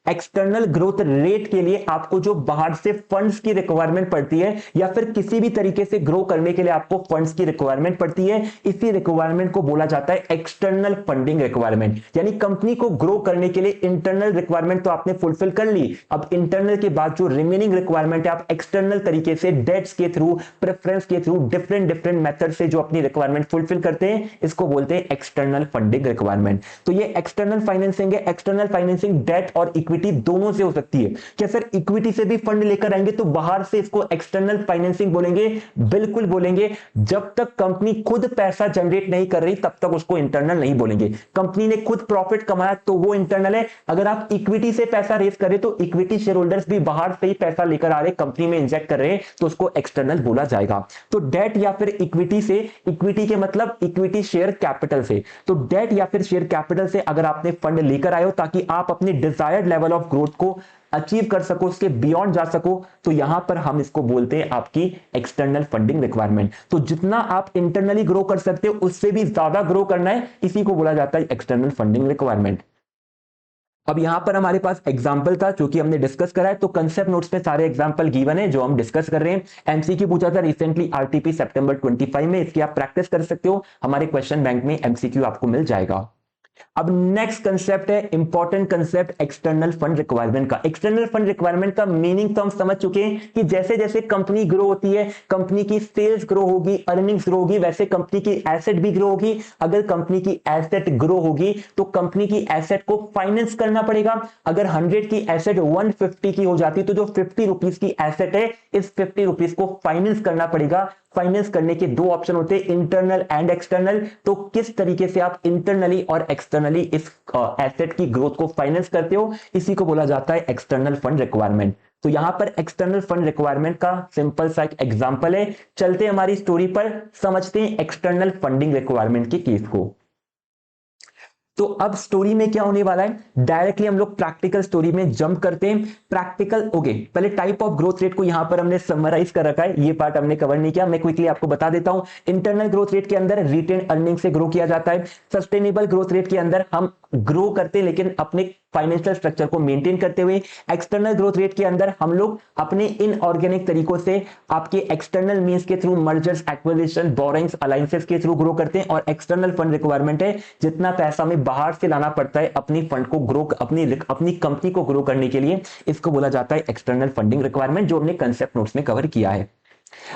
external growth rate के लिए आपको जो बाहर से फंड्स की रिक्वायरमेंट पड़ती है या फिर किसी भी तरीके से ग्रो करने के लिए आपको फंड्स की रिक्वायरमेंट पड़ती है, इसी रिक्वायरमेंट को बोला जाता है एक्सटर्नल फंडिंग रिक्वायरमेंट। यानी कंपनी को ग्रो करने के लिए इंटरनल रिक्वायरमेंट तो आपने फुलफिल कर ली, अब इंटरनल के बाद जो रिमेनिंग रिक्वायरमेंट है आप एक्सटर्नल तरीके से डेट्स के थ्रू, प्रेफरेंस के थ्रू, डिफरेंट मेथड से जो अपनी रिक्वायरमेंट फुलफिल करते हैं, इसको बोलते हैं एक्सटर्नल फंडिंग रिक्वायरमेंट। तो ये एक्सटर्नल फाइनेंसिंग है। एक्सटर्नल फाइनेंसिंग डेट और इक्विटी दोनों से हो सकती है। क्या सर इक्विटी से भी फंड लेकर आएंगे तो बाहर से इसको एक्सटर्नल फाइनेंसिंग बोलेंगे? बिल्कुल बोलेंगे। जब तक कंपनी खुद पैसा जनरेट नहीं कर रही तब तक उसको इंटरनल नहीं बोलेंगे। कंपनी ने खुद प्रॉफिट कमाया तो वो इंटरनल है। अगर आप इक्विटी से पैसा रेज करें तो इक्विटी शेयर होल्डर्स भी बाहर से ही पैसा लेकर आ रहे, कंपनी में इंजेक्ट कर रहे हैं, तो उसको एक्सटर्नल बोला जाएगा। तो डेट या फिर इक्विटी से, इक्विटी के मतलब इक्विटी शेयर कैपिटल से, तो डेट या फिर शेयर कैपिटल से अगर आपने फंड लेकर आए हो ताकि आप अपने डिजायर्ड लेवल ऑफ ग्रोथ को अचीव कर सको, उसके बियॉन्ड जा सको, तो यहां पर हम इसको बोलते हैं आपकी एक्सटर्नल फंडिंग रिक्वायरमेंट। तो जितना आप इंटरनली ग्रो कर सकते हो उससे भी ज्यादा ग्रो करना है, इसी को बोला जाता है एक्सटर्नल फंडिंग रिक्वायरमेंट। अब यहां पर हमारे पास एग्जाम्पल था जो कि हमने डिस्कस करा है, तो कंसेप्ट नोट्स में सारे एग्जाम्पल गिवन है जो हम डिस्कस कर रहे हैं। एमसीक्यू पूछा था रिसेंटली आरटीपी सितंबर 25 में, इसकी आप प्रैक्टिस कर सकते हो, हमारे क्वेश्चन बैंक में एमसीक्यू आपको मिल जाएगा। अब नेक्स्ट कंसेप्ट है important concept external fund requirement का। एक्सटर्नल फंड रिक्वायरमेंट का मीनिंग तो हम समझ चुके हैं कि जैसे जैसे कंपनी ग्रो होती है, कंपनी की सेल्स ग्रो होगी, अर्निंग्स ग्रो होगी, वैसे कंपनी की एसेट भी ग्रो होगी। अगर कंपनी की एसेट ग्रो होगी तो कंपनी की एसेट को फाइनेंस करना पड़ेगा। अगर 100 की एसेट 150 की हो जाती तो जो 50 रुपीज की एसेट है इस 50 रुपीज को फाइनेंस करना पड़ेगा। फाइनेंस करने के 2 ऑप्शन होते हैं, इंटरनल एंड एक्सटर्नल। तो किस तरीके से आप इंटरनली और एक्सटर्नली इस एसेट की ग्रोथ को फाइनेंस करते हो, इसी को बोला जाता है एक्सटर्नल फंड रिक्वायरमेंट। तो यहां पर एक्सटर्नल फंड रिक्वायरमेंट का सिंपल सा एक एग्जांपल है। चलते हमारी स्टोरी पर, समझते हैं एक्सटर्नल फंडिंग रिक्वायरमेंट के केस को। तो अब स्टोरी में क्या होने वाला है, डायरेक्टली हम लोग प्रैक्टिकल स्टोरी में जंप करते हैं। प्रैक्टिकल ओके, पहले टाइप ऑफ ग्रोथ रेट को यहां पर हमने समराइज कर रखा है, ये पार्ट हमने कवर नहीं किया, मैं क्विकली आपको बता देता हूं। इंटरनल ग्रोथ रेट के अंदर रिटेन अर्निंग से ग्रो किया जाता है। सस्टेनेबल ग्रोथ रेट के अंदर हम ग्रो करते हैं लेकिन अपने फाइनेंशियल स्ट्रक्चर को मेंटेन करते हुए। एक्सटर्नल ग्रोथ रेट के अंदर हम लोग अपने इनऑर्गेनिक तरीकों से आपके एक्सटर्नल मींस के through, mergers, acquisition, borings, alliances के थ्रू ग्रो करते हैं। और एक्सटर्नल फंड रिक्वायरमेंट है जितना पैसा हमें बाहर से लाना पड़ता है अपनी फंड को ग्रो, अपनी कंपनी को ग्रो करने के लिए, इसको बोला जाता है एक्सटर्नल फंडिंग रिक्वायरमेंट, जो हमने कंसेप्ट नोट्स में कवर किया है।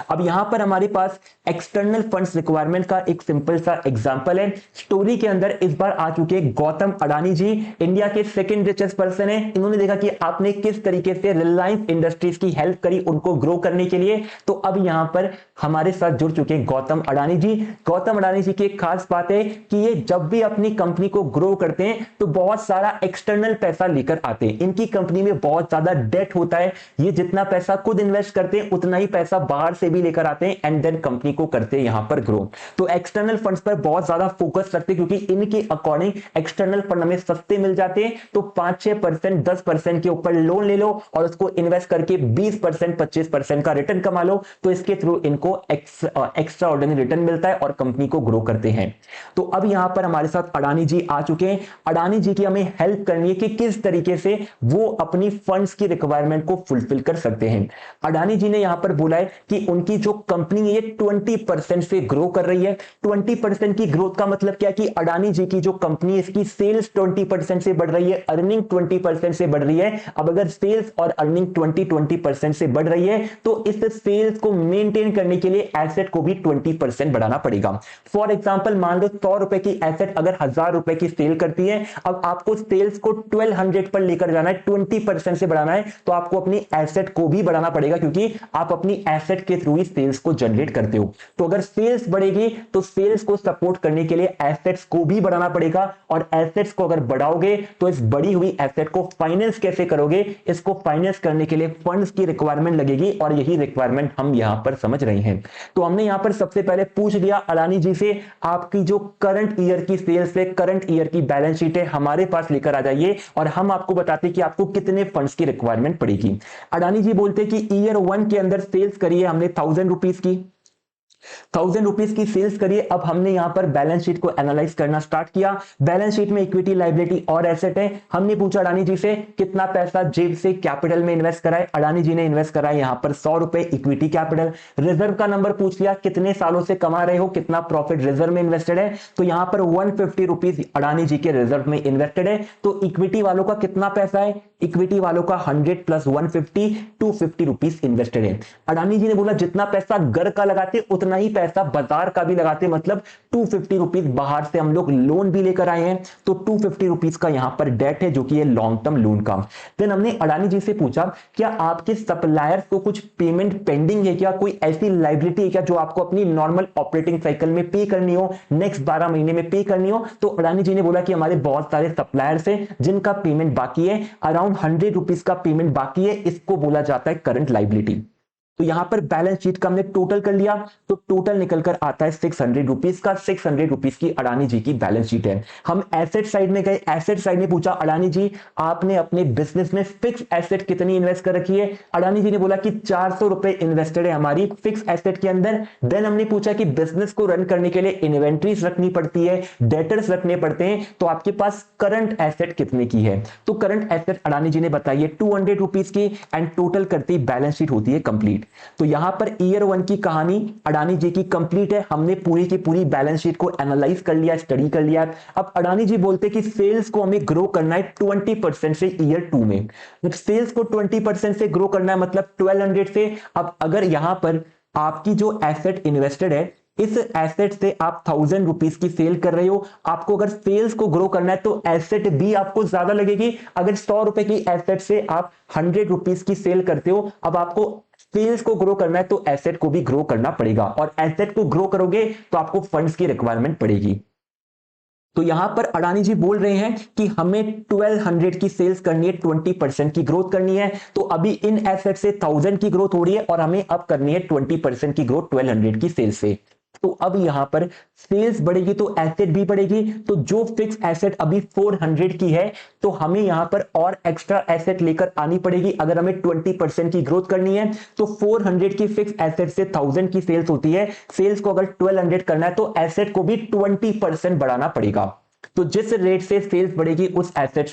अब यहां पर हमारे पास एक्सटर्नल फंड्स रिक्वायरमेंट का एक सिंपल सा एग्जांपल है। स्टोरी के अंदर इस बार आ चुके गौतम अडानी जी, इंडिया के सेकंड रिचेस्ट पर्सन है। इन्होंने देखा कि आपने किस तरीके से रिलायंस इंडस्ट्रीज की हेल्प करी उनको ग्रो करने के लिए, तो अब यहां पर हमारे साथ जुड़ चुके गौतम अडानी जी। गौतम अडानी जी की एक खास बात है कि ये जब भी अपनी कंपनी को ग्रो करते हैं तो बहुत सारा एक्सटर्नल पैसा लेकर आते हैं। इनकी कंपनी में बहुत ज्यादा डेट होता है, ये जितना पैसा खुद इन्वेस्ट करते हैं उतना ही पैसा बाहर से भी लेकर आते हैं एंड देन कंपनी को करते हैं यहां पर ग्रो। तो एक्सटर्नल फंड्स पर बहुत ज्यादा फोकस रखते हैं क्योंकि इनके अकॉर्डिंग एक्सटर्नल फंड हमें सस्ते मिल जाते हैं। तो 5-6%, 10% के ऊपर लोन ले लो और उसको इन्वेस्ट करके 20%, 25% का रिटर्न कमा लो, तो इसके थ्रू इनको एक्स्ट्रा ऑर्डिनरी रिटर्न मिलता है और कंपनी को ग्रो करते हैं। तो अब यहां पर हमारे साथ अडानी जी आ चुके हैं। अडानी जी की हमें हेल्प करनी है कि किस तरीके से वो अपनी फंड्स की रिक्वायरमेंट को फुलफिल कर सकते हैं। अडानी जी ने यहां पर बोला है कि उनकी जो कंपनी है ये 20% से ग्रो कर रही है। 20% की ग्रोथ का मतलब क्या है कि अडानी जी की जो कंपनी है इसकी सेल्स 20% से बढ़ रही है, अर्निंग 20% से बढ़ रही है। अब अगर सेल्स और अर्निंग 20% से बढ़ रही है तो इस सेल्स को मेंटेन करने के लिए एसेट को भी 20% बढ़ाना पड़ेगा। फॉर एग्जांपल मान लो 100 रुपए की एसेट अगर 1000 रुपए की सेल करती है, अब आपको सेल्स को 1200 पर लेकर जाना है, 20% से बढ़ाना है, तो आपको अपनी एसेट को भी बढ़ाना पड़ेगा क्योंकि आप अपनी एसेट के थ्रू ही सेल्स को जनरेट करते हो। तो अगर सेल्स बढ़ेगी तो सेल्स को सपोर्ट करने के लिए एसेट्स को भी बढ़ाना पड़ेगा, और एसेट्स को अगर बढ़ाओगे तो इस बढ़ी हुई एसेट को फाइनेंस कैसे करोगे? इसको फाइनेंस करने के लिए फंड्स की रिक्वायरमेंट लगेगी और यही रिक्वायरमेंट हम यहां पर समझ रहे हैं। तो हमने यहां पर सबसे पहले पूछ लिया अडानी जी से, आपकी जो करंट ईयर की सेल्स है, करंट ईयर की बैलेंस शीट है हमारे पास लेकर आ जाइए और हम आपको बताते कि आपको कितने फंड्स की रिक्वायरमेंट पड़ेगी। अडानी जी बोलते कि ईयर 1 के अंदर सेल्स करिए हमने 1000 रुपीज की, 1000 रुपीज की सेल्स करिए। अब हमने यहां पर बैलेंस शीट को एनालाइज करना स्टार्ट किया। बैलेंस शीट में इक्विटी, लायबिलिटी और एसेट है। हमने पूछा अडानी जी से कितना पैसा जेब से कैपिटल में इन्वेस्ट कराए। अडानी जी ने इन्वेस्ट कराए यहां पर 100 रुपए इक्विटी कैपिटल। रिजर्व का नंबर पूछ लिया, कितने सालों से कमा रहे हो, कितना प्रॉफिट रिजर्व में इन्वेस्टेड है। तो यहां पर 150 रुपीज अडानी जी के रिजर्व में इन्वेस्टेड है। तो इक्विटी वालों का कितना पैसा है? इक्विटी वालों का 100 प्लस 150, 250 रुपीज इन्वेस्टेड है। अडानी जी ने बोला जितना पैसा घर का लगाते उतना ही पैसा बाजार का भी लगाते, मतलब 250 रुपीज बाहर से हम लोग लोन भी लेकर आए हैं, तो 250 रुपीज का यहां पर डेट है जो कि है लॉन्ग टर्म लोन का। देन हमने अडानी जी से पूछा क्या आपके सप्लायर्स को कुछ पेमेंट पेंडिंग है क्या, कोई ऐसी लायबिलिटी है क्या जो आपको अपनी नॉर्मल ऑपरेटिंग साइकिल में पे करनी हो, नेक्स्ट 12 महीने में पे करनी हो? तो अडानी जी ने बोला कि हमारे बहुत सारे सप्लायर्स हैं जिनका पेमेंट बाकी है, अराउंड 100 रुपीज का पेमेंट बाकी है, इसको बोला जाता है करंट लायबिलिटी। तो यहां पर बैलेंस शीट का हमने टोटल कर लिया, तो टोटल निकल कर आता है 600 रुपीज का। 600 रुपीज की अडानी जी की बैलेंस शीट है। हम एसेट साइड में गए, एसेट साइड में पूछा अडानी जी आपने अपने बिजनेस में फिक्स एसेट कितनी इन्वेस्ट कर रखी है? अडानी जी ने बोला कि 400 रुपए इन्वेस्टेड है हमारी फिक्स एसेट के अंदर। देन हमने पूछा कि बिजनेस को रन करने के लिए इन्वेंट्रीज रखनी पड़ती है, डेटर्स रखने पड़ते हैं, तो आपके पास करंट एसेट कितने की है? तो करंट एसेट अडानी जी ने बताई है 200 रुपीज की, एंड टोटल करती बैलेंस शीट होती है कंप्लीट। तो यहां पर ईयर 1 की कहानी अडानी जी की कंप्लीट है। हमने पूरी की पूरी बैलेंस शीट को एनालाइज कर लिया, स्टडी कर लिया। अब अडानी जी बोलते कि सेल्स को हमें ग्रो करना है 20% से ईयर 2 में। जब सेल्स को 20% से ग्रो करना है मतलब 1200 से। अब अगर यहां पर आपकी जो एसेट इन्वेस्टेड है, इस एसेट से आप 1000 रुपीज की सेल कर रहे हो, आपको अगर सेल्स को ग्रो करना है तो एसेट भी आपको ज्यादा लगेगी। अगर 100 रुपए की एसेट से आप 100 रुपीज की सेल करते हो, अब आपको सेल्स को ग्रो करना है तो एसेट को भी ग्रो करना पड़ेगा, और एसेट को ग्रो करोगे तो आपको फंड्स की रिक्वायरमेंट पड़ेगी। तो यहां पर अडानी जी बोल रहे हैं कि हमें 1200 की सेल्स करनी है, 20% की ग्रोथ करनी है। तो अभी इन एसेट से 1000 की ग्रोथ हो रही है और हमें अब करनी है 20% की ग्रोथ 1200 की सेल्स से। तो अब यहां पर सेल्स बढ़ेगी तो एसेट भी बढ़ेगी। तो जो फिक्स एसेट अभी 400 की है तो हमें यहां पर और एक्स्ट्रा एसेट लेकर आनी पड़ेगी। अगर हमें 20% की ग्रोथ करनी है तो 400 की फिक्स एसेट से 1000 की सेल्स होती है, सेल्स को अगर 1200 करना है तो एसेट को भी 20% बढ़ाना पड़ेगा। तो जिस रेट से सेल्स बढ़ेगी उस रेट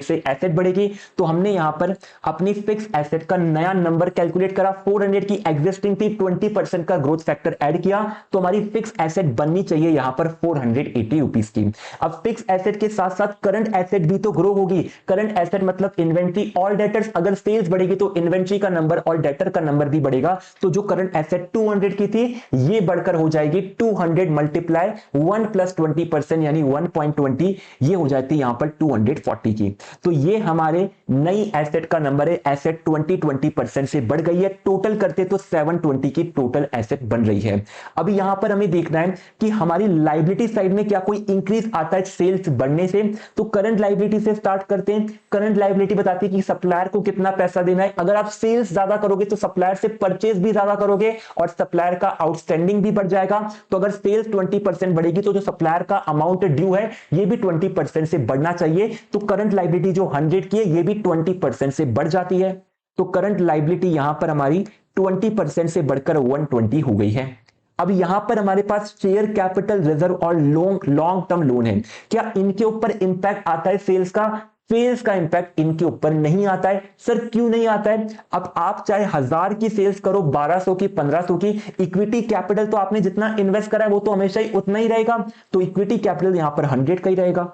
से एसेट बढ़ेगी। तो हमने यहां पर अपनी फिक्स एसेट का नया नंबर कैलकुलेट करा, 400 की एग्जिस्टिंग थी, 20% का ग्रोथ फैक्टर ऐड किया, तो हमारी फिक्स एसेट बननी चाहिए यहां पर 480 रुपीस की। अब फिक्स एसेट के साथ साथ करंट एसेट भी तो ग्रो होगी। करंट एसेट मतलब इन्वेंट्री और डेटर्स, अगर सेल्स बढ़ेगी तो इन्वेंट्री का नंबर और डेटर का नंबर भी बढ़ेगा। तो जो करंट एसेट 200 की थी ये बढ़कर हो जाएगी 200 मल्टीप्लाई 1 प्लस 20% यानी 1.20, ये हो जाती है यहां पर 240 की। तो ये हमारे नई एसेट का नंबर है। एसेट 20% से बढ़ गई है, टोटल करते तो 720 की टोटल एसेट बन रही है। अब यहां पर हमें देखना है कि हमारी लायबिलिटी साइड में क्या कोई इंक्रीज आता है सेल्स बढ़ने से। तो करंट लायबिलिटी से स्टार्ट करते हैं। करंट लायबिलिटी बताती है कि सप्लायर को कितना पैसा देना है। अगर आप सेल्स ज्यादा करोगे तो सप्लायर से परचेज भी ज्यादा करोगे और सप्लायर का आउटस्टैंडिंग भी बढ़ जाएगा। तो अगर सेल्स 20% बढ़ेगी तो जो सप्लायर का अमाउंट ड्यू है ये भी 20% से बढ़ना चाहिए। तो करंट लायबिलिटी जो 100 की है ये भी 20% से बढ़ जाती है। तो करंट लायबिलिटी यहां पर हमारी 20% से बढ़कर 120 हो गई है। अब यहां पर हमारे पास शेयर कैपिटल रिजर्व और लॉन्ग टर्म लोन है। क्या इनके ऊपर इंपैक्ट आता है सेल्स का? सेल्स का इंपैक्ट इनके ऊपर नहीं आता है। सर क्यों नहीं आता है? अब आप चाहे 1000 की सेल्स करो, 1200 की, 1500 की, इक्विटी कैपिटल तो आपने जितना इन्वेस्ट करा है वो तो हमेशा ही उतना ही रहेगा। तो इक्विटी कैपिटल यहां पर 100 का ही रहेगा।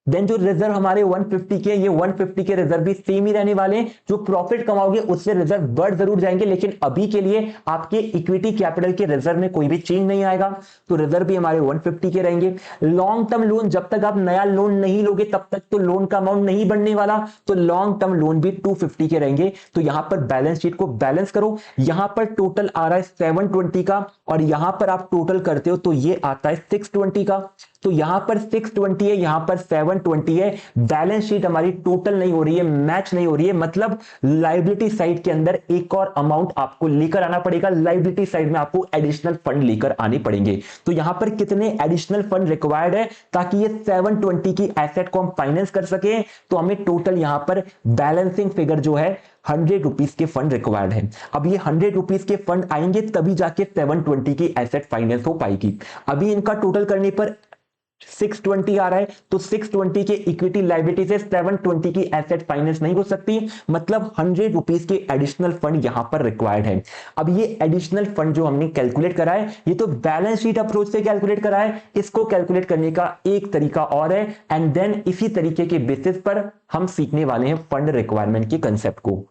देन जो रिजर्व हमारे 150 के, ये 150 के रिजर्व भी सेम ही रहने वाले हैं। जो प्रॉफिट कमाओगे उससे रिजर्व बढ़ जरूर जाएंगे, लेकिन अभी के लिए आपके इक्विटी कैपिटल के रिजर्व में कोई भी चेंज नहीं आएगा। तो रिजर्व भी हमारे 150 के रहेंगे। लॉन्ग टर्म लोन, जब तक आप नया लोन नहीं लोगे तब तक तो लोन का अमाउंट नहीं बढ़ने वाला। तो लॉन्ग टर्म लोन भी 250 के रहेंगे। तो यहां पर बैलेंस शीट को बैलेंस करो। यहां पर टोटल आ रहा है 720 का और यहां पर आप टोटल करते हो तो ये आता है 620 का। तो यहां पर 620 है, यहां पर 720 है। बैलेंस शीट हमारी टोटल नहीं हो रही है, मैच नहीं हो रही है। मतलब लायबिलिटी साइड के अंदर एक और अमाउंट आपको लेकर आना पड़ेगा। लायबिलिटी साइड में आपको एडिशनल फंड लेकर आने पड़ेंगे। तो यहां पर कितने एडिशनल फंड रिक्वायर्ड है ताकि ये 720 की एसेट को हम फाइनेंस कर सके? तो हमें टोटल यहां पर बैलेंसिंग फिगर जो है 100 रुपीज के फंड रिक्वायर्ड है। अब ये 100 रुपीज के फंड आएंगे तभी जाके 720 की एसेट फाइनेंस हो पाएगी। अभी इनका टोटल करने पर 620 आ रहा है। तो 620 के इक्विटी लायबिलिटी से 720 की एसेट फाइनेंस नहीं हो सकती। मतलब 100 रुपीज के एडिशनल फंड यहां पर रिक्वायर्ड है। अब ये एडिशनल फंड जो हमने कैलकुलेट करा है ये तो बैलेंस शीट अप्रोच से कैलकुलेट करा है। इसको कैलकुलेट करने का एक तरीका और है एंड देन इसी तरीके के बेसिस पर हम सीखने वाले हैं फंड रिक्वायरमेंट के कंसेप्ट को।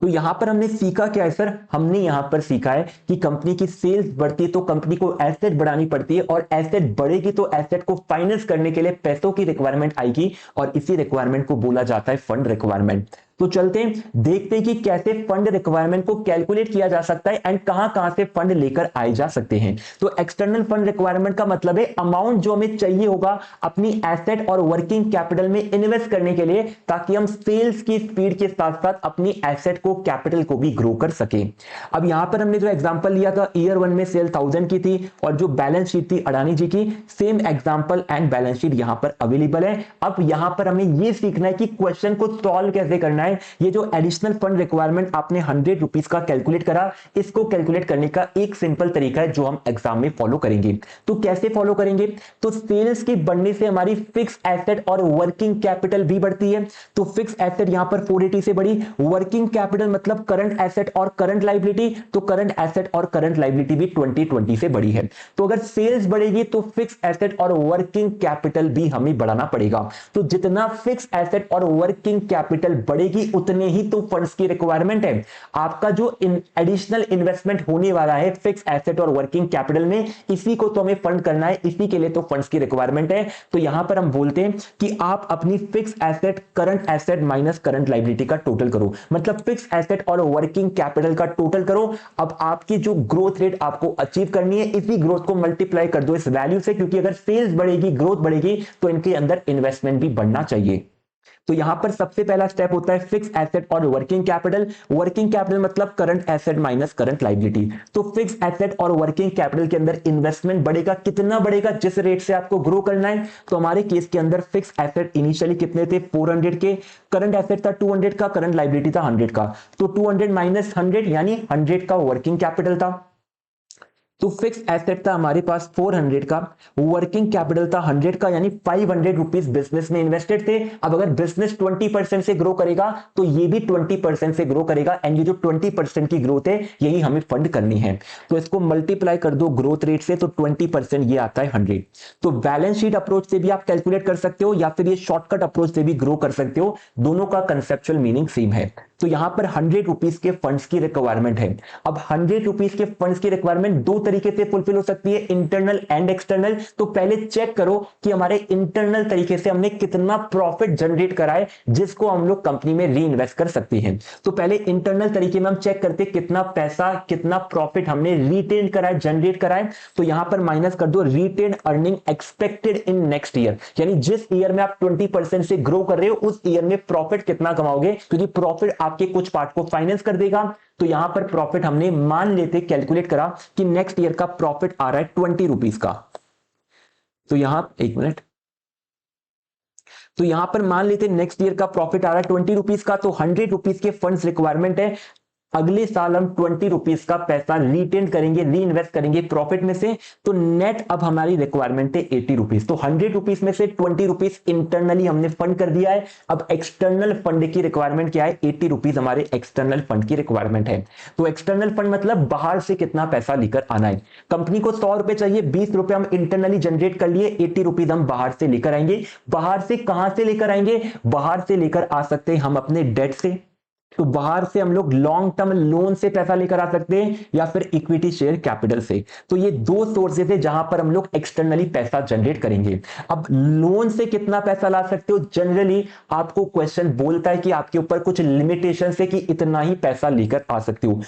तो यहां पर हमने सीखा क्या है सर? हमने यहां पर सीखा है कि कंपनी की सेल्स बढ़ती है तो कंपनी को एसेट बढ़ानी पड़ती है और एसेट बढ़ेगी तो एसेट को फाइनेंस करने के लिए पैसों की रिक्वायरमेंट आएगी और इसी रिक्वायरमेंट को बोला जाता है फंड रिक्वायरमेंट। तो चलते हैं देखते हैं कि कैसे फंड रिक्वायरमेंट को कैलकुलेट किया जा सकता है एंड कहां से फंड लेकर आए जा सकते हैं। तो एक्सटर्नल फंड रिक्वायरमेंट का मतलब है अमाउंट जो हमें चाहिए होगा अपनी एसेट और वर्किंग कैपिटल में इन्वेस्ट करने के लिए ताकि हम सेल्स की स्पीड के साथ साथ अपनी एसेट को, कैपिटल को भी ग्रो कर सके। अब यहां पर हमने जो एग्जांपल लिया था ईयर 1 में सेल 1000 की थी और जो बैलेंस शीट थी अडानी जी की, same example and balance sheet यहां पर अवेलेबल है। अब यहां पर हमें यह सीखना है कि क्वेश्चन को सॉल्व कैसे करना है। ये जो एडिशनल फंड रिक्वायरमेंट आपने 100 रुपीज का कैलकुलेट करा, इसको कैलकुलेट करने का एक सिंपल तरीका है जो हम एग्जाम में फॉलो करेंगे। तो कैसे फॉलो करेंगे? तो सेल्स की बढ़ने से हमारी फिक्स एसेट और वर्किंग कैपिटल भी बढ़ती है। तो फिक्स एसेट यहां पर 480 से बढ़ी, वर्किंग कैपिटल मतलब करंट एसेट और करंट लायबिलिटी, तो करंट एसेट और करंट लायबिलिटी भी 2020 से बढ़ी है। तो अगर सेल्स बढ़ेगी तो फिक्स एसेट और वर्किंग कैपिटल भी हमें बढ़ाना पड़ेगा। तो जितना फिक्स एसेट और वर्किंग कैपिटल बढ़ेगी उतने ही तो फंड्स की रिक्वायरमेंट है। आपका जो एडिशनल इन्वेस्टमेंट होने वाला है फिक्स एसेट और वर्किंग कैपिटल में, इसी को तो हमें फंड करना है, इसी के लिए तो फंड्स की रिक्वायरमेंट है। तो यहां पर हम बोलते हैं कि आप अपनी fix asset, current asset minus current liability का टोटल करो। मतलब फिक्स एसेट और वर्किंग कैपिटल का टोटल करो। अब आपकी जो ग्रोथ रेट आपको अचीव करनी है, इसी ग्रोथ को मल्टीप्लाई कर दो इस वैल्यू से, क्योंकि अगर सेल्स बढ़ेगी, ग्रोथ बढ़ेगी तो इनके अंदर इन्वेस्टमेंट भी बढ़ना चाहिए। तो यहां पर सबसे पहला स्टेप होता है फिक्स एसेट और वर्किंग कैपिटल। वर्किंग कैपिटल मतलब current asset minus current liability. तो फिक्स एसेट और वर्किंग कैपिटल के अंदर इन्वेस्टमेंट बढ़ेगा, कितना बढ़ेगा? जिस रेट से आपको ग्रो करना है। तो हमारे केस के अंदर फिक्स एसेट इनिशियली कितने थे? 400 के, करंट एसेट था 200 का, करंट लायबिलिटी था 100 का। तो 200 माइनस 100 यानी 100 का वर्किंग कैपिटल था। तो फिक्स एसेट था हमारे पास 400 का, वर्किंग कैपिटल था 100 का, यानी 500 रुपीज बिजनेस में इन्वेस्टेड थे। अब अगर बिजनेस 20% से ग्रो करेगा तो ये भी 20% से ग्रो करेगा, एंड ये जो 20% की ग्रोथ है यही हमें फंड करनी है। तो इसको मल्टीप्लाई कर दो ग्रोथ रेट से, तो 20% ये आता है 100। तो बैलेंस शीट अप्रोच से भी आप कैलकुलेट कर सकते हो या फिर ये शॉर्टकट अप्रोच से भी ग्रो कर सकते हो, दोनों का कंसेप्चुअल मीनिंग सेम है। तो यहां पर 100 रुपीज के फंड्स की रिक्वायरमेंट है। अब 100 रुपीज के फंड्स की रिक्वायरमेंट दो तरीके से फुलफिल हो सकती है, इंटरनल एंड एक्सटर्नल। तो पहले चेक करो कि हमारे इंटरनल तरीके से हमने कितना प्रॉफिट जनरेट करा है जिसको हम लोग कंपनी में री इन्वेस्ट कर सकते हैं। तो पहले इंटरनल तरीके में हम चेक करते कितना पैसा, कितना प्रॉफिट हमने रिटेन करा है, जनरेट करा है। तो यहां पर माइनस कर दो retain earning expected in next year, यानी जिस ईयर में आप 20% से ग्रो कर रहे हो उस ईयर में प्रॉफिट कितना कमाओगे, क्योंकि प्रॉफिट आपके कुछ पार्ट को फाइनेंस कर देगा। तो यहां पर प्रॉफिट हमने मान लेते कैलकुलेट करा कि नेक्स्ट ईयर का प्रॉफिट आ रहा है 20 रुपीज का। तो यहां एक मिनट, तो यहां पर मान लेते नेक्स्ट ईयर का प्रॉफिट आ रहा है 20 रुपीज का, तो 100 रुपीज के फंड्स रिक्वायरमेंट है। अगले साल हम 20 रुपीज का पैसा रिटेन करेंगे, री इन्वेस्ट करेंगे प्रॉफिट में से। तो नेट अब हमारी रिक्वायरमेंट है 80 रुपीज। तो 100 रुपीज में से 20 रुपीज इंटरनली हमने फंड कर दिया है। अब एक्सटर्नल फंड की रिक्वायरमेंट क्या है, 80 रुपीज हमारे एक्सटर्नल फंड की रिक्वायरमेंट है। तो एक्सटर्नल फंड मतलब बाहर से कितना पैसा लेकर आना है। कंपनी को 100 रुपए चाहिए, 20 रुपए हम इंटरनली जनरेट कर लिए, 80 रुपीज हम बाहर से लेकर आएंगे। बाहर से कहां से लेकर आएंगे, बाहर से लेकर आ सकते हैं हम अपने डेट से। तो बाहर से हम लोग लॉन्ग टर्म लोन से पैसा लेकर आ सकते हैं या फिर इक्विटी शेयर कैपिटल से। तो ये दो सोर्सेज है जहां पर हम लोग एक्सटर्नली पैसा जनरेट करेंगे। अब लोन से कितना पैसा ला सकते हो, जनरली आपको क्वेश्चन बोलता है कि आपके ऊपर कुछ लिमिटेशन है कि इतना ही पैसा लेकर आ सकते हो।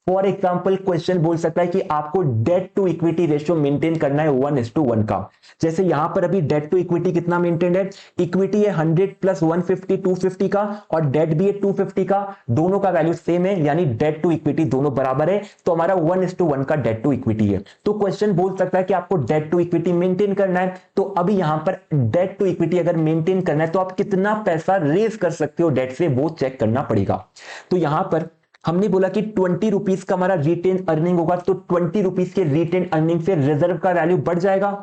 फॉर एग्जाम्पल क्वेश्चन बोल सकता है कि आपको debt to equity ratio maintain करना है 1:1 का। जैसे यहां पर अभी डेट टू इक्विटी कितना मेंटेन है, इक्विटी है 100 प्लस 150 250 का, और डेट भी है 250 का, दोनों का वैल्यू सेम है, यानी डेट टू इक्विटी दोनों बराबर है। तो हमारा 1:1 का डेट टू इक्विटी है। तो क्वेश्चन बोल सकता है कि आपको डेट टू इक्विटी मेंटेन करना है। तो अभी यहां पर डेट टू इक्विटी अगर मेंटेन करना है तो आप कितना पैसा रेज कर सकते हो डेट से, वो चेक करना पड़ेगा। तो यहां पर हमने बोला कि 20 रुपीज का हमारा रिटेन अर्निंग होगा, तो 20 रुपीज के रिटेन अर्निंग से रिजर्व का वैल्यू बढ़ जाएगा।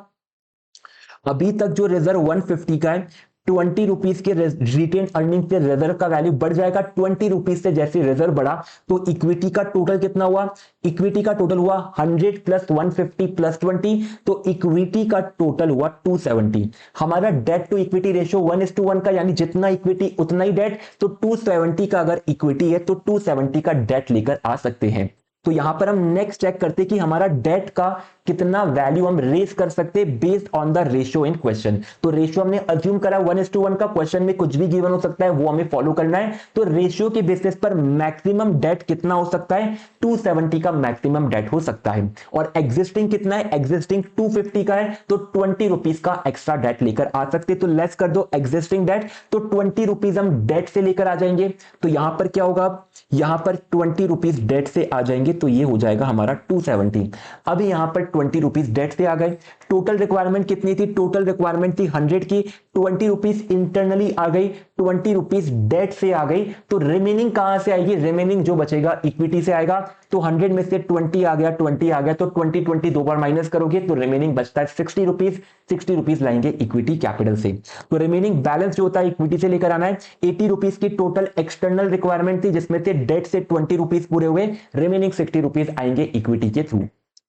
अभी तक जो रिजर्व 150 का है, 20 रुपीज के रिटेन अर्निंग से रिजर्व का वैल्यू बढ़ जाएगा। 20 रुपीज से जैसे रिजर्व बढ़ा तो इक्विटी का टोटल कितना हुआ, इक्विटी का टोटल हुआ 100 प्लस 150 प्लस 20, तो इक्विटी का टोटल हुआ 270। हमारा डेट टू इक्विटी रेशियो 1:1 का, यानी जितना इक्विटी उतना ही डेट। तो 270 का अगर इक्विटी है तो 270 का डेट लेकर आ सकते हैं। तो यहां पर हम नेक्स्ट चेक करते कि हमारा डेट का कितना वैल्यू हम रेज कर सकते हैं based on the ratio in question. तो रेशियो हमने अज्यूम करा 1:1 का, क्वेश्चन में कुछ भी गिवन हो सकता है, वो हमें फॉलो करना है। तो रेशियो के बेसिस पर मैक्सिमम डेट कितना हो सकता है, 270 का मैक्सिमम डेट हो सकता है। और एग्जिस्टिंग कितना है, एग्जिस्टिंग 250 का है, तो 20 रुपीज का एक्स्ट्रा डेट लेकर आ सकते। तो लेस कर दो एग्जिस्टिंग डेट, तो 20 रुपीज हम डेट से लेकर आ जाएंगे। तो यहां पर क्या होगा, यहां पर 20 रुपीज डेट से आ जाएंगे, तो ये हो जाएगा हमारा 270। अभी यहां पर 20 रुपीज डेट से आ गए। टोटल रिक्वायरमेंट कितनी थी, टोटल रिक्वायरमेंट थी 100 की, 20 रुपीज इंटरनली आ गई, 20 रुपीज डेट से आ गई। तो रिमेनिंग कहां से आएगी, रिमेनिंग जो बचेगा इक्विटी से आएगा। तो 100 में से 20 आ गया, 20 आ गया, तो 20 दो बार माइनस करोगे तो रिमेनिंग बचता है 60 रुपीज। 60 रुपीज लाएंगे इक्विटी कैपिटल से। तो रिमेनिंग बैलेंस जो होता है इक्विटी से लेकर आना है। 80 रुपीज की टोटल एक्सटर्नल रिक्वायरमेंट थी जिसमें से डेट से 20 रुपीज पूरे हुए, रिमेनिंग 60 रुपीज आएंगे इक्विटी के थ्रू।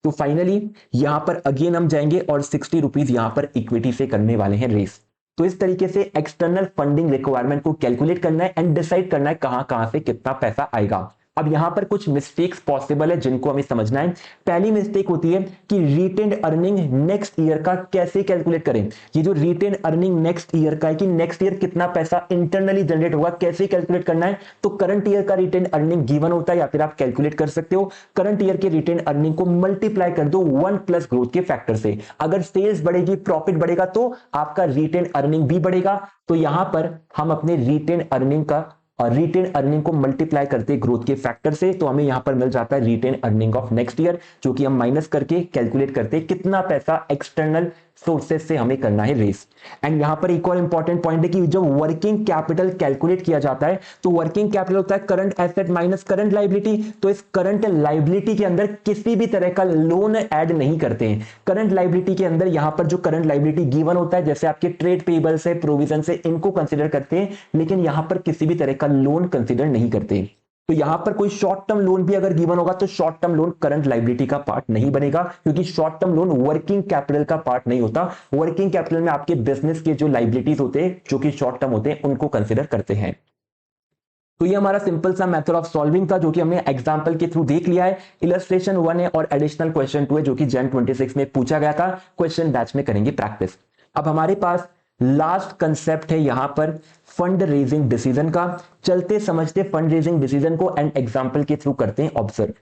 तो फाइनली यहां पर अगेन हम जाएंगे और 60 रुपीज यहां पर इक्विटी से करने वाले हैं रेस। तो इस तरीके से एक्सटर्नल फंडिंग रिक्वायरमेंट को कैलकुलेट करना है एंड डिसाइड करना है कहां कहां से कितना पैसा आएगा। अब यहां पर कुछ मिस्टेक्स पॉसिबल है जिनको हमें समझना है। पहली मिस्टेक होती है कि रिटेन अर्निंग नेक्स्ट ईयर का कैसे कैलकुलेट करें। ये जो रिटेन अर्निंग नेक्स्ट ईयर का है कि नेक्स्ट ईयर कितना पैसा इंटरनली जनरेट होगा, कैसे कैलकुलेट करना है। तो करंट ईयर का रिटेन अर्निंग गिवन होता है या फिर आप कैलकुलेट कर सकते हो। करंट ईयर के रिटेन अर्निंग को मल्टीप्लाई कर दो 1 प्लस ग्रोथ के फैक्टर से। अगर सेल्स बढ़ेगी, प्रॉफिट बढ़ेगा, तो आपका रिटेन अर्निंग भी बढ़ेगा। तो यहां पर हम अपने रिटेन अर्निंग का और रिटेन अर्निंग को मल्टीप्लाई करते ग्रोथ के फैक्टर से, तो हमें यहां पर मिल जाता है retain earning of next year, जो कि हम माइनस करके कैलकुलेट करते कितना पैसा एक्सटर्नल सोर्सेस से हमें करना है रेस। एंड यहां पर एक और इंपॉर्टेंट पॉइंट है कि जब वर्किंग कैपिटल कैलकुलेट किया जाता है तो वर्किंग कैपिटल होता है current asset minus current liability. तो इस करंट लायबिलिटी के अंदर किसी भी तरह का लोन ऐड नहीं करते हैं। करंट लायबिलिटी के अंदर यहां पर जो करंट लायबिलिटी गिवन होता है जैसे आपके ट्रेड पेबल्स है, प्रोविजन है, इनको कंसीडर करते हैं, लेकिन यहां पर किसी भी तरह का लोन कंसीडर नहीं करते। तो यहां पर कोई शॉर्ट टर्म लोन भी अगर गिवन होगा तो short term loan current liability का पार्ट नहीं बनेगा, क्योंकि short term loan working capital का पार्ट नहीं होता। वर्किंग कैपिटल में आपके बिजनेस के जो लायबिलिटीज होते हैं जो कि शॉर्ट टर्म होते हैं उनको कंसीडर करते हैं। तो ये हमारा सिंपल सा मेथड ऑफ सॉल्विंग था जो कि हमने एग्जांपल के थ्रू देख लिया है। इलस्ट्रेशन 1 है और एडिशनल क्वेश्चन 2 है जो कि जन 26 में पूछा गया था। क्वेश्चन बैच में करेंगे प्रैक्टिस। अब हमारे पास लास्ट कंसेप्ट है यहां पर फंड रेजिंग डिसीजन का। चलते समझते फंड रेजिंग डिसीजन को एंड एग्जांपल के थ्रू करते हैं ऑब्जर्व।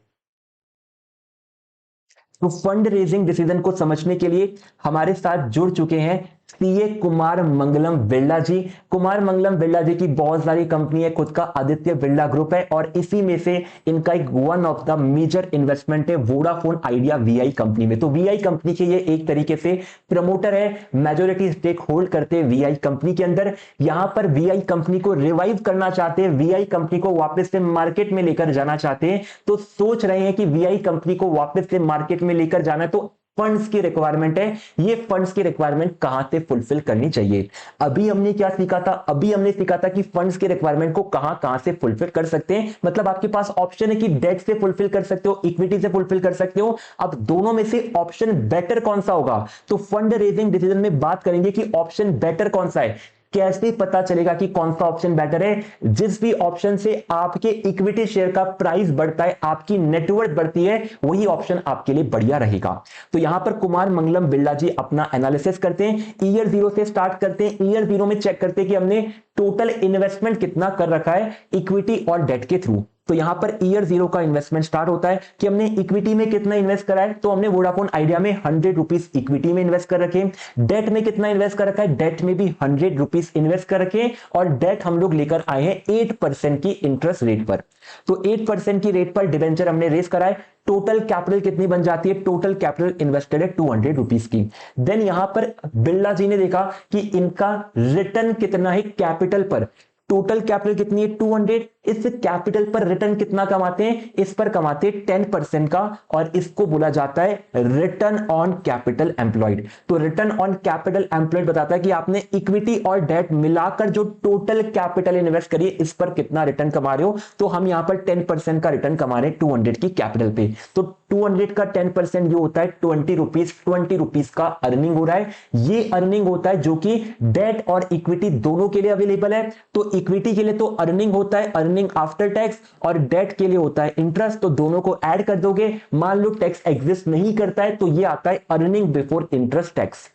तो फंड रेजिंग डिसीजन को समझने के लिए हमारे साथ जुड़ चुके हैं सीए कुमार मंगलम बिरला जी। कुमार मंगलम बिरला जी की बहुत सारी कंपनी है, खुद का आदित्य बिरला ग्रुप है और इसी में से इनका एक one of the major investment है वोडाफोन आइडिया वीआई कंपनी में। तो वीआई कंपनी के ये एक तरीके से प्रमोटर है, मेजोरिटी स्टेक होल्ड करते हैं वीआई कंपनी के अंदर। यहां पर वीआई कंपनी को रिवाइव करना चाहते हैं, वीआई कंपनी को वापस से मार्केट में लेकर जाना चाहते हैं। तो सोच रहे हैं कि वीआई कंपनी को वापस से मार्केट में लेकर जाना है तो फंड्स की रिक्वायरमेंट है। ये फंड्स की रिक्वायरमेंट कहां से फुलफिल करनी चाहिए? अभी हमने क्या सीखा था? अभी हमने सीखा था कि फंड्स की रिक्वायरमेंट को कहां से फुलफिल कर सकते हैं। मतलब आपके पास ऑप्शन है कि डेट से फुलफिल कर सकते हो, इक्विटी से फुलफिल कर सकते हो। अब दोनों में से ऑप्शन बेटर कौन सा होगा? तो फंड रेजिंग डिसीजन में बात करेंगे कि ऑप्शन बेटर कौन सा है। कैसे पता चलेगा कि कौन सा ऑप्शन बेटर है? जिस भी ऑप्शन से आपके इक्विटी शेयर का प्राइस बढ़ता है, आपकी नेटवर्थ बढ़ती है, वही ऑप्शन आपके लिए बढ़िया रहेगा। तो यहां पर कुमार मंगलम बिरला जी अपना एनालिसिस करते हैं। ईयर 0 से स्टार्ट करते हैं। ईयर 0 में चेक करते हैं कि हमने टोटल इन्वेस्टमेंट कितना कर रखा है इक्विटी और डेट के थ्रू। तो यहां पर ईयर 0 का इन्वेस्टमेंट स्टार्ट होता है कि हमने इक्विटी में कितना इन्वेस्ट करा है। तो हमने वोडाफोन आइडिया में 100 रुपीज इक्विटी में इन्वेस्ट कर रखे। डेट में कितना इन्वेस्ट कर रखा है? डेट में भी 100 रुपीज इन्वेस्ट कर रखे और डेट हम लोग लेकर आए हैं 8% की इंटरेस्ट रेट पर। तो 8% की रेट पर डिवेंचर हमने रेस करा है। टोटल कैपिटल कितनी बन जाती है? टोटल कैपिटल इन्वेस्टेड है 200 रुपीज की। देन यहां पर बिरला जी ने देखा कि इनका रिटर्न कितना है कैपिटल पर। टोटल कैपिटल कितनी है? 200। इस कैपिटल पर रिटर्न कितना कमाते हैं? इस पर कमाते हैं 10% का और इसको बोला जाता है रिटर्न ऑन कैपिटल एम्प्लॉयड। तो रिटर्न ऑन कैपिटल एम्प्लॉयड बताता है कि आपने इक्विटी और डेट मिलाकर जो टोटल कैपिटल इन्वेस्ट करिए इस पर कितना रिटर्न कमा रहे हो। तो हम यहां पर 10% का रिटर्न कमा रहे हैं 200 की कैपिटल पे। तो 200 का 10% जो होता है 20 रुपीज का अर्निंग हो रहा है। ये अर्निंग होता है जो कि डेट और इक्विटी दोनों के लिए अवेलेबल है। तो इक्विटी के लिए तो अर्निंग होता है अर्निंग आफ्टर टैक्स और डेट के लिए होता है इंटरेस्ट। तो दोनों को ऐड कर दोगे, मान लो टैक्स एग्जिस्ट नहीं करता है तो ये आता है अर्निंग बिफोर इंटरेस्ट टैक्स।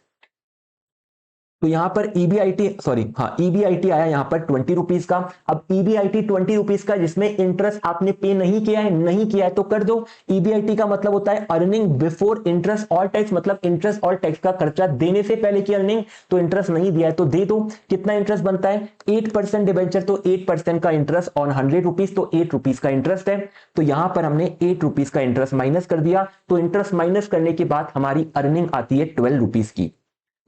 तो यहां पर ईबीआईटी आया यहां पर 20 रुपीज का। अब ईबीआईटी 20 रुपीज का जिसमें इंटरेस्ट आपने पे नहीं किया है तो कर दो। ईबीआईटी का मतलब होता है अर्निंग बिफोर इंटरेस्ट और टैक्स, मतलब इंटरेस्ट और टैक्स का खर्चा देने से पहले की अर्निंग। तो इंटरेस्ट नहीं दिया है तो दे दो। कितना इंटरेस्ट बनता है? 8% डिबेंचर, तो 8% का इंटरेस्ट ऑन 100 रुपीज, तो 8 रुपीज का इंटरेस्ट है। तो यहां पर हमने 8 रुपीज का इंटरेस्ट माइनस कर दिया। तो इंटरेस्ट माइनस करने के बाद हमारी अर्निंग आती है 12 रुपीज की।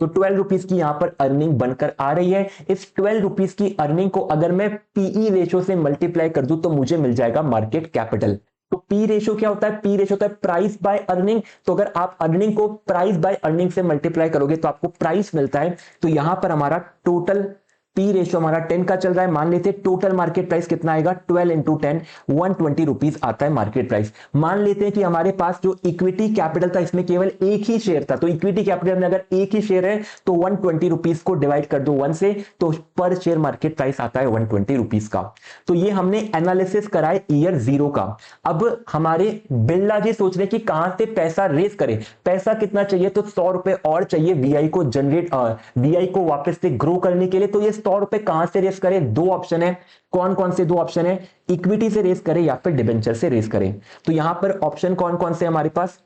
तो 12 रुपीज की यहां पर अर्निंग बनकर आ रही है। इस 12 रुपीज की अर्निंग को अगर मैं पीई रेशो से मल्टीप्लाई कर दूं तो मुझे मिल जाएगा मार्केट कैपिटल। तो पी रेशो क्या होता है? पी रेशो होता है प्राइस बाय अर्निंग। तो अगर आप अर्निंग को प्राइस बाय अर्निंग से मल्टीप्लाई करोगे तो आपको प्राइस मिलता है। तो यहां पर हमारा टोटल पी रेशो हमारा 10 का चल रहा है। मान लेते हैं टोटल मार्केट प्राइस कितना आएगा? 12 इंटू 10 120 रुपीज आता है मार्केट प्राइस। मान लेते हैं कि हमारे पास जो इक्विटी कैपिटल था इसमें केवल एक ही शेयर था। तो इक्विटी कैपिटल में अगर एक ही शेयर है तो 120 रुपीज को डिवाइड कर दो 1 से, तो पर शेयर मार्केट प्राइस आता है 120 रुपीज का। तो ये हमने एनालिसिस करा है ईयर 0 का। अब हमारे बिरला जी सोच रहे कि कहां से पैसा रेस करें। पैसा कितना चाहिए? तो 100 रुपए और चाहिए वीआई को वीआई को वापस से ग्रो करने के लिए। तो ये 100 रुपए कहां से रेस करें? दो ऑप्शन है। कौन कौन से दो ऑप्शन है? इक्विटी से रेस करें या फिर डिबेंचर से रेस करें। तो यहां पर ऑप्शन कौन कौन से हमारे पास?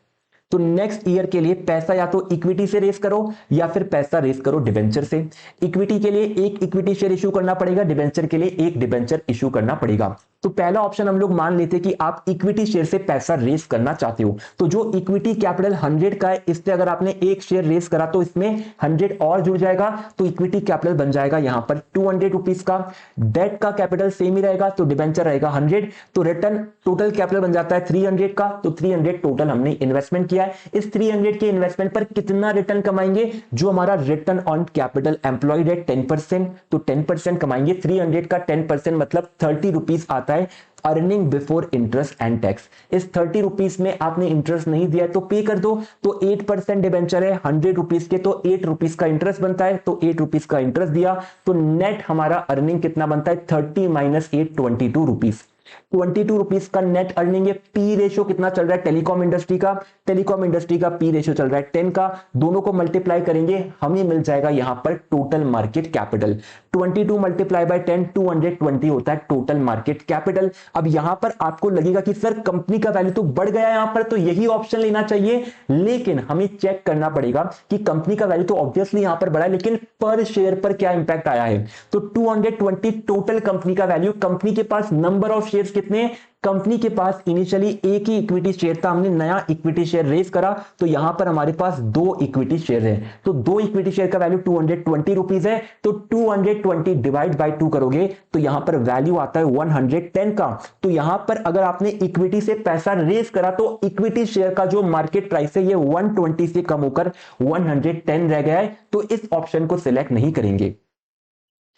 तो नेक्स्ट ईयर के लिए पैसा या तो इक्विटी से रेस करो या फिर पैसा रेस करो डिबेंचर से। इक्विटी के लिए एक इक्विटी शेयर इशू करना पड़ेगा, डिबेंचर के लिए एक डिबेंचर इशू करना पड़ेगा। तो पहला ऑप्शन हम लोग मान लेते कि आप इक्विटी शेयर से पैसा रेस करना चाहते हो, तो जो इक्विटी कैपिटल 100 का है, इस पे अगर आपने एक शेयर रेस करा तो इसमें 100 और जुड़ जाएगा, तो इक्विटी कैपिटल बन जाएगा यहां पर 200 रुपीज का। डेट का कैपिटल सेम ही रहेगा, तो डिबेंचर रहेगा 100, तो रिटर्न टोटल कैपिटल बन जाता है 300 का, तो 300 टोटल हमने इन्वेस्टमेंट किया है। इस 300 के इन्वेस्टमेंट पर कितना रिटर्न कमाएंगे, जो हमारा रिटर्न ऑन कैपिटल एम्प्लॉयड है 10%, तो 10% कमाएंगे। 300 का 10% मतलब 30 रुपीज आता है earning before interest and tax. इस 30 रुपीज में आपने इंटरेस्ट नहीं दिया है तो पे कर दो, तो 8% डिबेंचर है 100 रुपीज के, तो 8 रुपीज का इंटरेस्ट बनता है, तो 8 रुपीज का इंटरेस्ट दिया, तो नेट हमारा अर्निंग कितना बनता है 30 माइनस 8 22 रुपीज। 22 रुपीज का नेट अर्निंग है। पी रेशियो कितना चल रहा है टेलीकॉम इंडस्ट्री का, टेलीकॉम इंडस्ट्री का पी रेशियो चल रहा है 10 का, दोनों को मल्टीप्लाई करेंगे हमें मिल जाएगा यहां पर total market capital. 22 multiply by 10 220 होता है टोटल मार्केट कैपिटल। अब यहां पर आपको लगेगा कि सर कंपनी का वैल्यू तो बढ़ गया यहां पर, तो यही ऑप्शन लेना चाहिए, लेकिन हमें चेक करना पड़ेगा कि कंपनी का वैल्यू तो ऑब्वियसली यहां पर बढ़ा है, लेकिन पर शेयर पर क्या इंपैक्ट आया है। तो 220 टोटल कंपनी का वैल्यू, कंपनी के पास नंबर ऑफ शेयर्स कितने, कंपनी के पास इनिशियली एक ही इक्विटी शेयर था, हमने नया इक्विटी शेयर रेज करा, तो यहां पर हमारे पास 2 इक्विटी शेयर है, तो 2 इक्विटी शेयर का वैल्यू 220 रुपीज है, तो 220 डिवाइड बाय 2 करोगे तो यहां पर वैल्यू आता है 110 का। तो यहां पर अगर आपने इक्विटी से पैसा रेज करा तो इक्विटी शेयर का जो मार्केट प्राइस है ये 120 से कम होकर 110 रह गया है, तो इस ऑप्शन को सिलेक्ट नहीं करेंगे।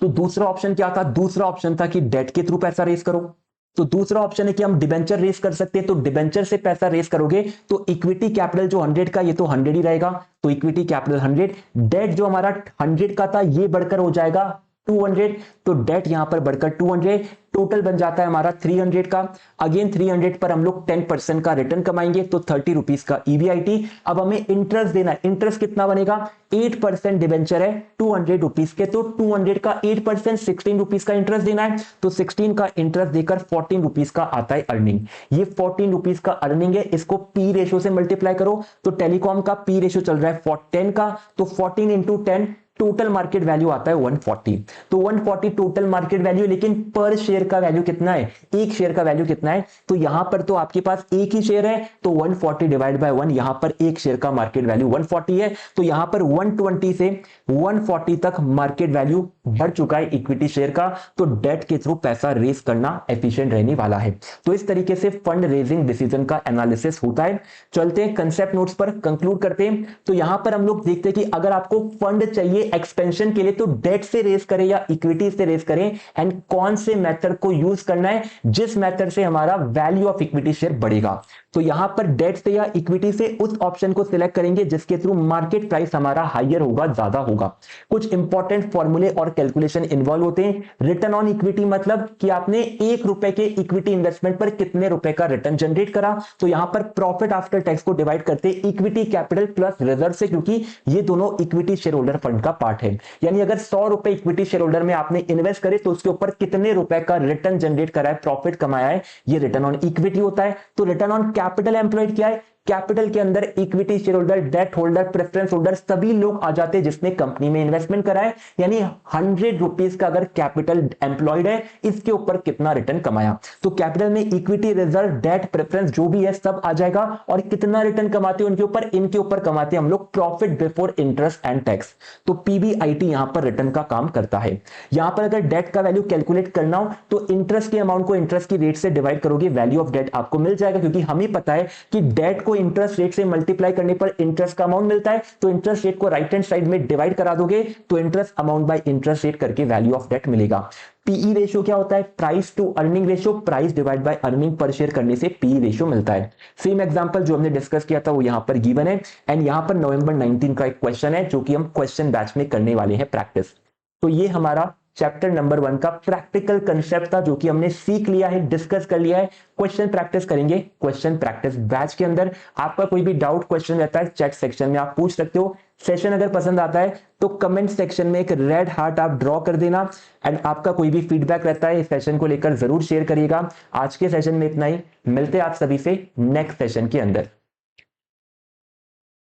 तो दूसरा ऑप्शन क्या था, दूसरा ऑप्शन था कि डेट के थ्रू पैसा रेज करो। तो दूसरा ऑप्शन है कि हम डिबेंचर रेस कर सकते हैं, तो डिबेंचर से पैसा रेस करोगे तो इक्विटी कैपिटल जो 100 का ये तो 100 ही रहेगा, तो इक्विटी कैपिटल 100, डेट जो हमारा 100 का था ये बढ़कर हो जाएगा 200, तो डेट यहां पर बढ़कर 200, टोटल बन जाता है हमारा 300 का। अगेन 300 पर हम लोग 10% का रिटर्न कमाएंगे, तो 30 रुपीज का ईबीआईटी। अब हमें इंटरेस्ट देना है, इंटरेस्ट कितना बनेगा, 8% डिबेंचर है 200 रुपीज के, तो 200 का 8% 16 रुपीज का इंटरेस्ट देना है, तो 16 का इंटरेस्ट देकर 14 रुपीज का आता है अर्निंग। ये 14 रुपीज का अर्निंग है, इसको पी रेशियो से मल्टीप्लाई करो, तो टेलीकॉम का पी रेशियो चल रहा है 10 का, तो 14 इंटू 10 टोटल मार्केट वैल्यू आता है 140, तो 140 टोटल मार्केट वैल्यू, लेकिन पर शेयर का वैल्यू कितना है, एक शेयर का वैल्यू कितना है, तो यहां पर तो आपके पास एक ही शेयर है, तो 140 डिवाइड बाय 1, यहां पर एक शेयर का मार्केट वैल्यू 140 है, तो यहां पर 120 से 140 तक मार्केट वैल्यू बढ़ चुका है इक्विटी शेयर का, तो डेट के थ्रू पैसा रेज करना एफिशिएंट रहने वाला है। तो इस तरीके से फंड रेजिंग डिसीजन का एनालिसिस होता है। चलते हैं कंसेप्ट नोट्स पर, कंक्लूड करते हैं। तो यहां पर हम लोग देखते हैं कि अगर आपको फंड चाहिए एक्सपेंशन के लिए तो डेट से रेज करें या इक्विटी से रेज करें, एंड कौन से मेथड को यूज करना है जिस मेथड से हमारा वैल्यू ऑफ इक्विटी शेयर बढ़ेगा। तो यहां पर डेट से या इक्विटी से उस ऑप्शन को सिलेक्ट करेंगे जिसके थ्रू मार्केट प्राइस हमारा हायर होगा, ज्यादा होगा। कुछ इंपॉर्टेंट फॉर्मूले और कैलकुलेशन इन्वॉल्व होते हैं। रिटर्न ऑन इक्विटी मतलब कि आपने 1 रुपए के इक्विटी इन्वेस्टमेंट पर कितने रुपए का रिटर्न जनरेट करा, तो यहां पर प्रॉफिट आफ्टर टैक्स को डिवाइड करते इक्विटी कैपिटल प्लस रिजर्व से, क्योंकि ये दोनों इक्विटी शेयर होल्डर फंड का पार्ट है। यानी अगर 100 रुपए इक्विटी शेयर होल्डर में आपने इन्वेस्ट करे तो उसके ऊपर कितने रुपए का रिटर्न जनरेट करा है, प्रॉफिट कमाया है, ये रिटर्न ऑन इक्विटी होता है। तो रिटर्न ऑन कैपिटल एम्प्लॉयड क्या है, कैपिटल के अंदर equity share holder, debt holder, preference holder सभी लोग आ जाते हैं जिसने कंपनी में इन्वेस्टमेंट करा है। यानी 100 रुपीज का अगर कैपिटल एम्प्लॉयड है, इसके ऊपर कितना रिटर्न कमाया, तो कैपिटल में इक्विटी, रिजर्व, डेट, प्रेफरेंस जो भी है सब आ जाएगा, और कितना रिटर्न कमाते हैं उनके ऊपर, इनके ऊपर कमाते हैं हम लोग profit before interest and tax, तो पीबीआईटी यहां पर रिटर्न का काम करता है। यहां पर अगर डेट का वैल्यू कैलकुलेट करना हो तो इंटरेस्ट के अमाउंट को इंटरेस्ट की रेट से डिवाइड करोगे, वैल्यू ऑफ डेट आपको मिल जाएगा, क्योंकि हमें पता है कि डेट को इंटरेस्ट रेट से मल्टीप्लाई करने पर इंटरेस्ट का अमाउंट मिलता है, तो इंटरेस्ट रेट को राइट हैंड साइड में डिवाइड करा दोगे तो interest amount by interest rate करके वैल्यू ऑफ डेट मिलेगा। पीई रेशियो क्या होता है, price to earning ratio, price divide by earning per share करने से पीई रेशियो मिलता है। सेम एग्जांपल जो हमने डिस्कस किया था वो यहां पर गिवन है, एंड यहां पर नवंबर 19 का एक क्वेश्चन है जो कि हम क्वेश्चन बैच में करने वाले हैं प्रैक्टिस। तो ये हमारा चैप्टर नंबर 1 का प्रैक्टिकल कंसेप्ट था जो कि हमने सीख लिया है, डिस्कस कर लिया है। क्वेश्चन प्रैक्टिस करेंगे क्वेश्चन प्रैक्टिस बैच के अंदर। आपका कोई भी डाउट क्वेश्चन रहता है चैट सेक्शन में आप पूछ सकते हो। सेशन अगर पसंद आता है तो कमेंट सेक्शन में एक रेड हार्ट आप ड्रॉ कर देना, एंड आपका कोई भी फीडबैक रहता है इस सेशन को लेकर जरूर शेयर करिएगा। आज के सेशन में इतना ही, मिलते हैं आप सभी से नेक्स्ट सेशन के अंदर।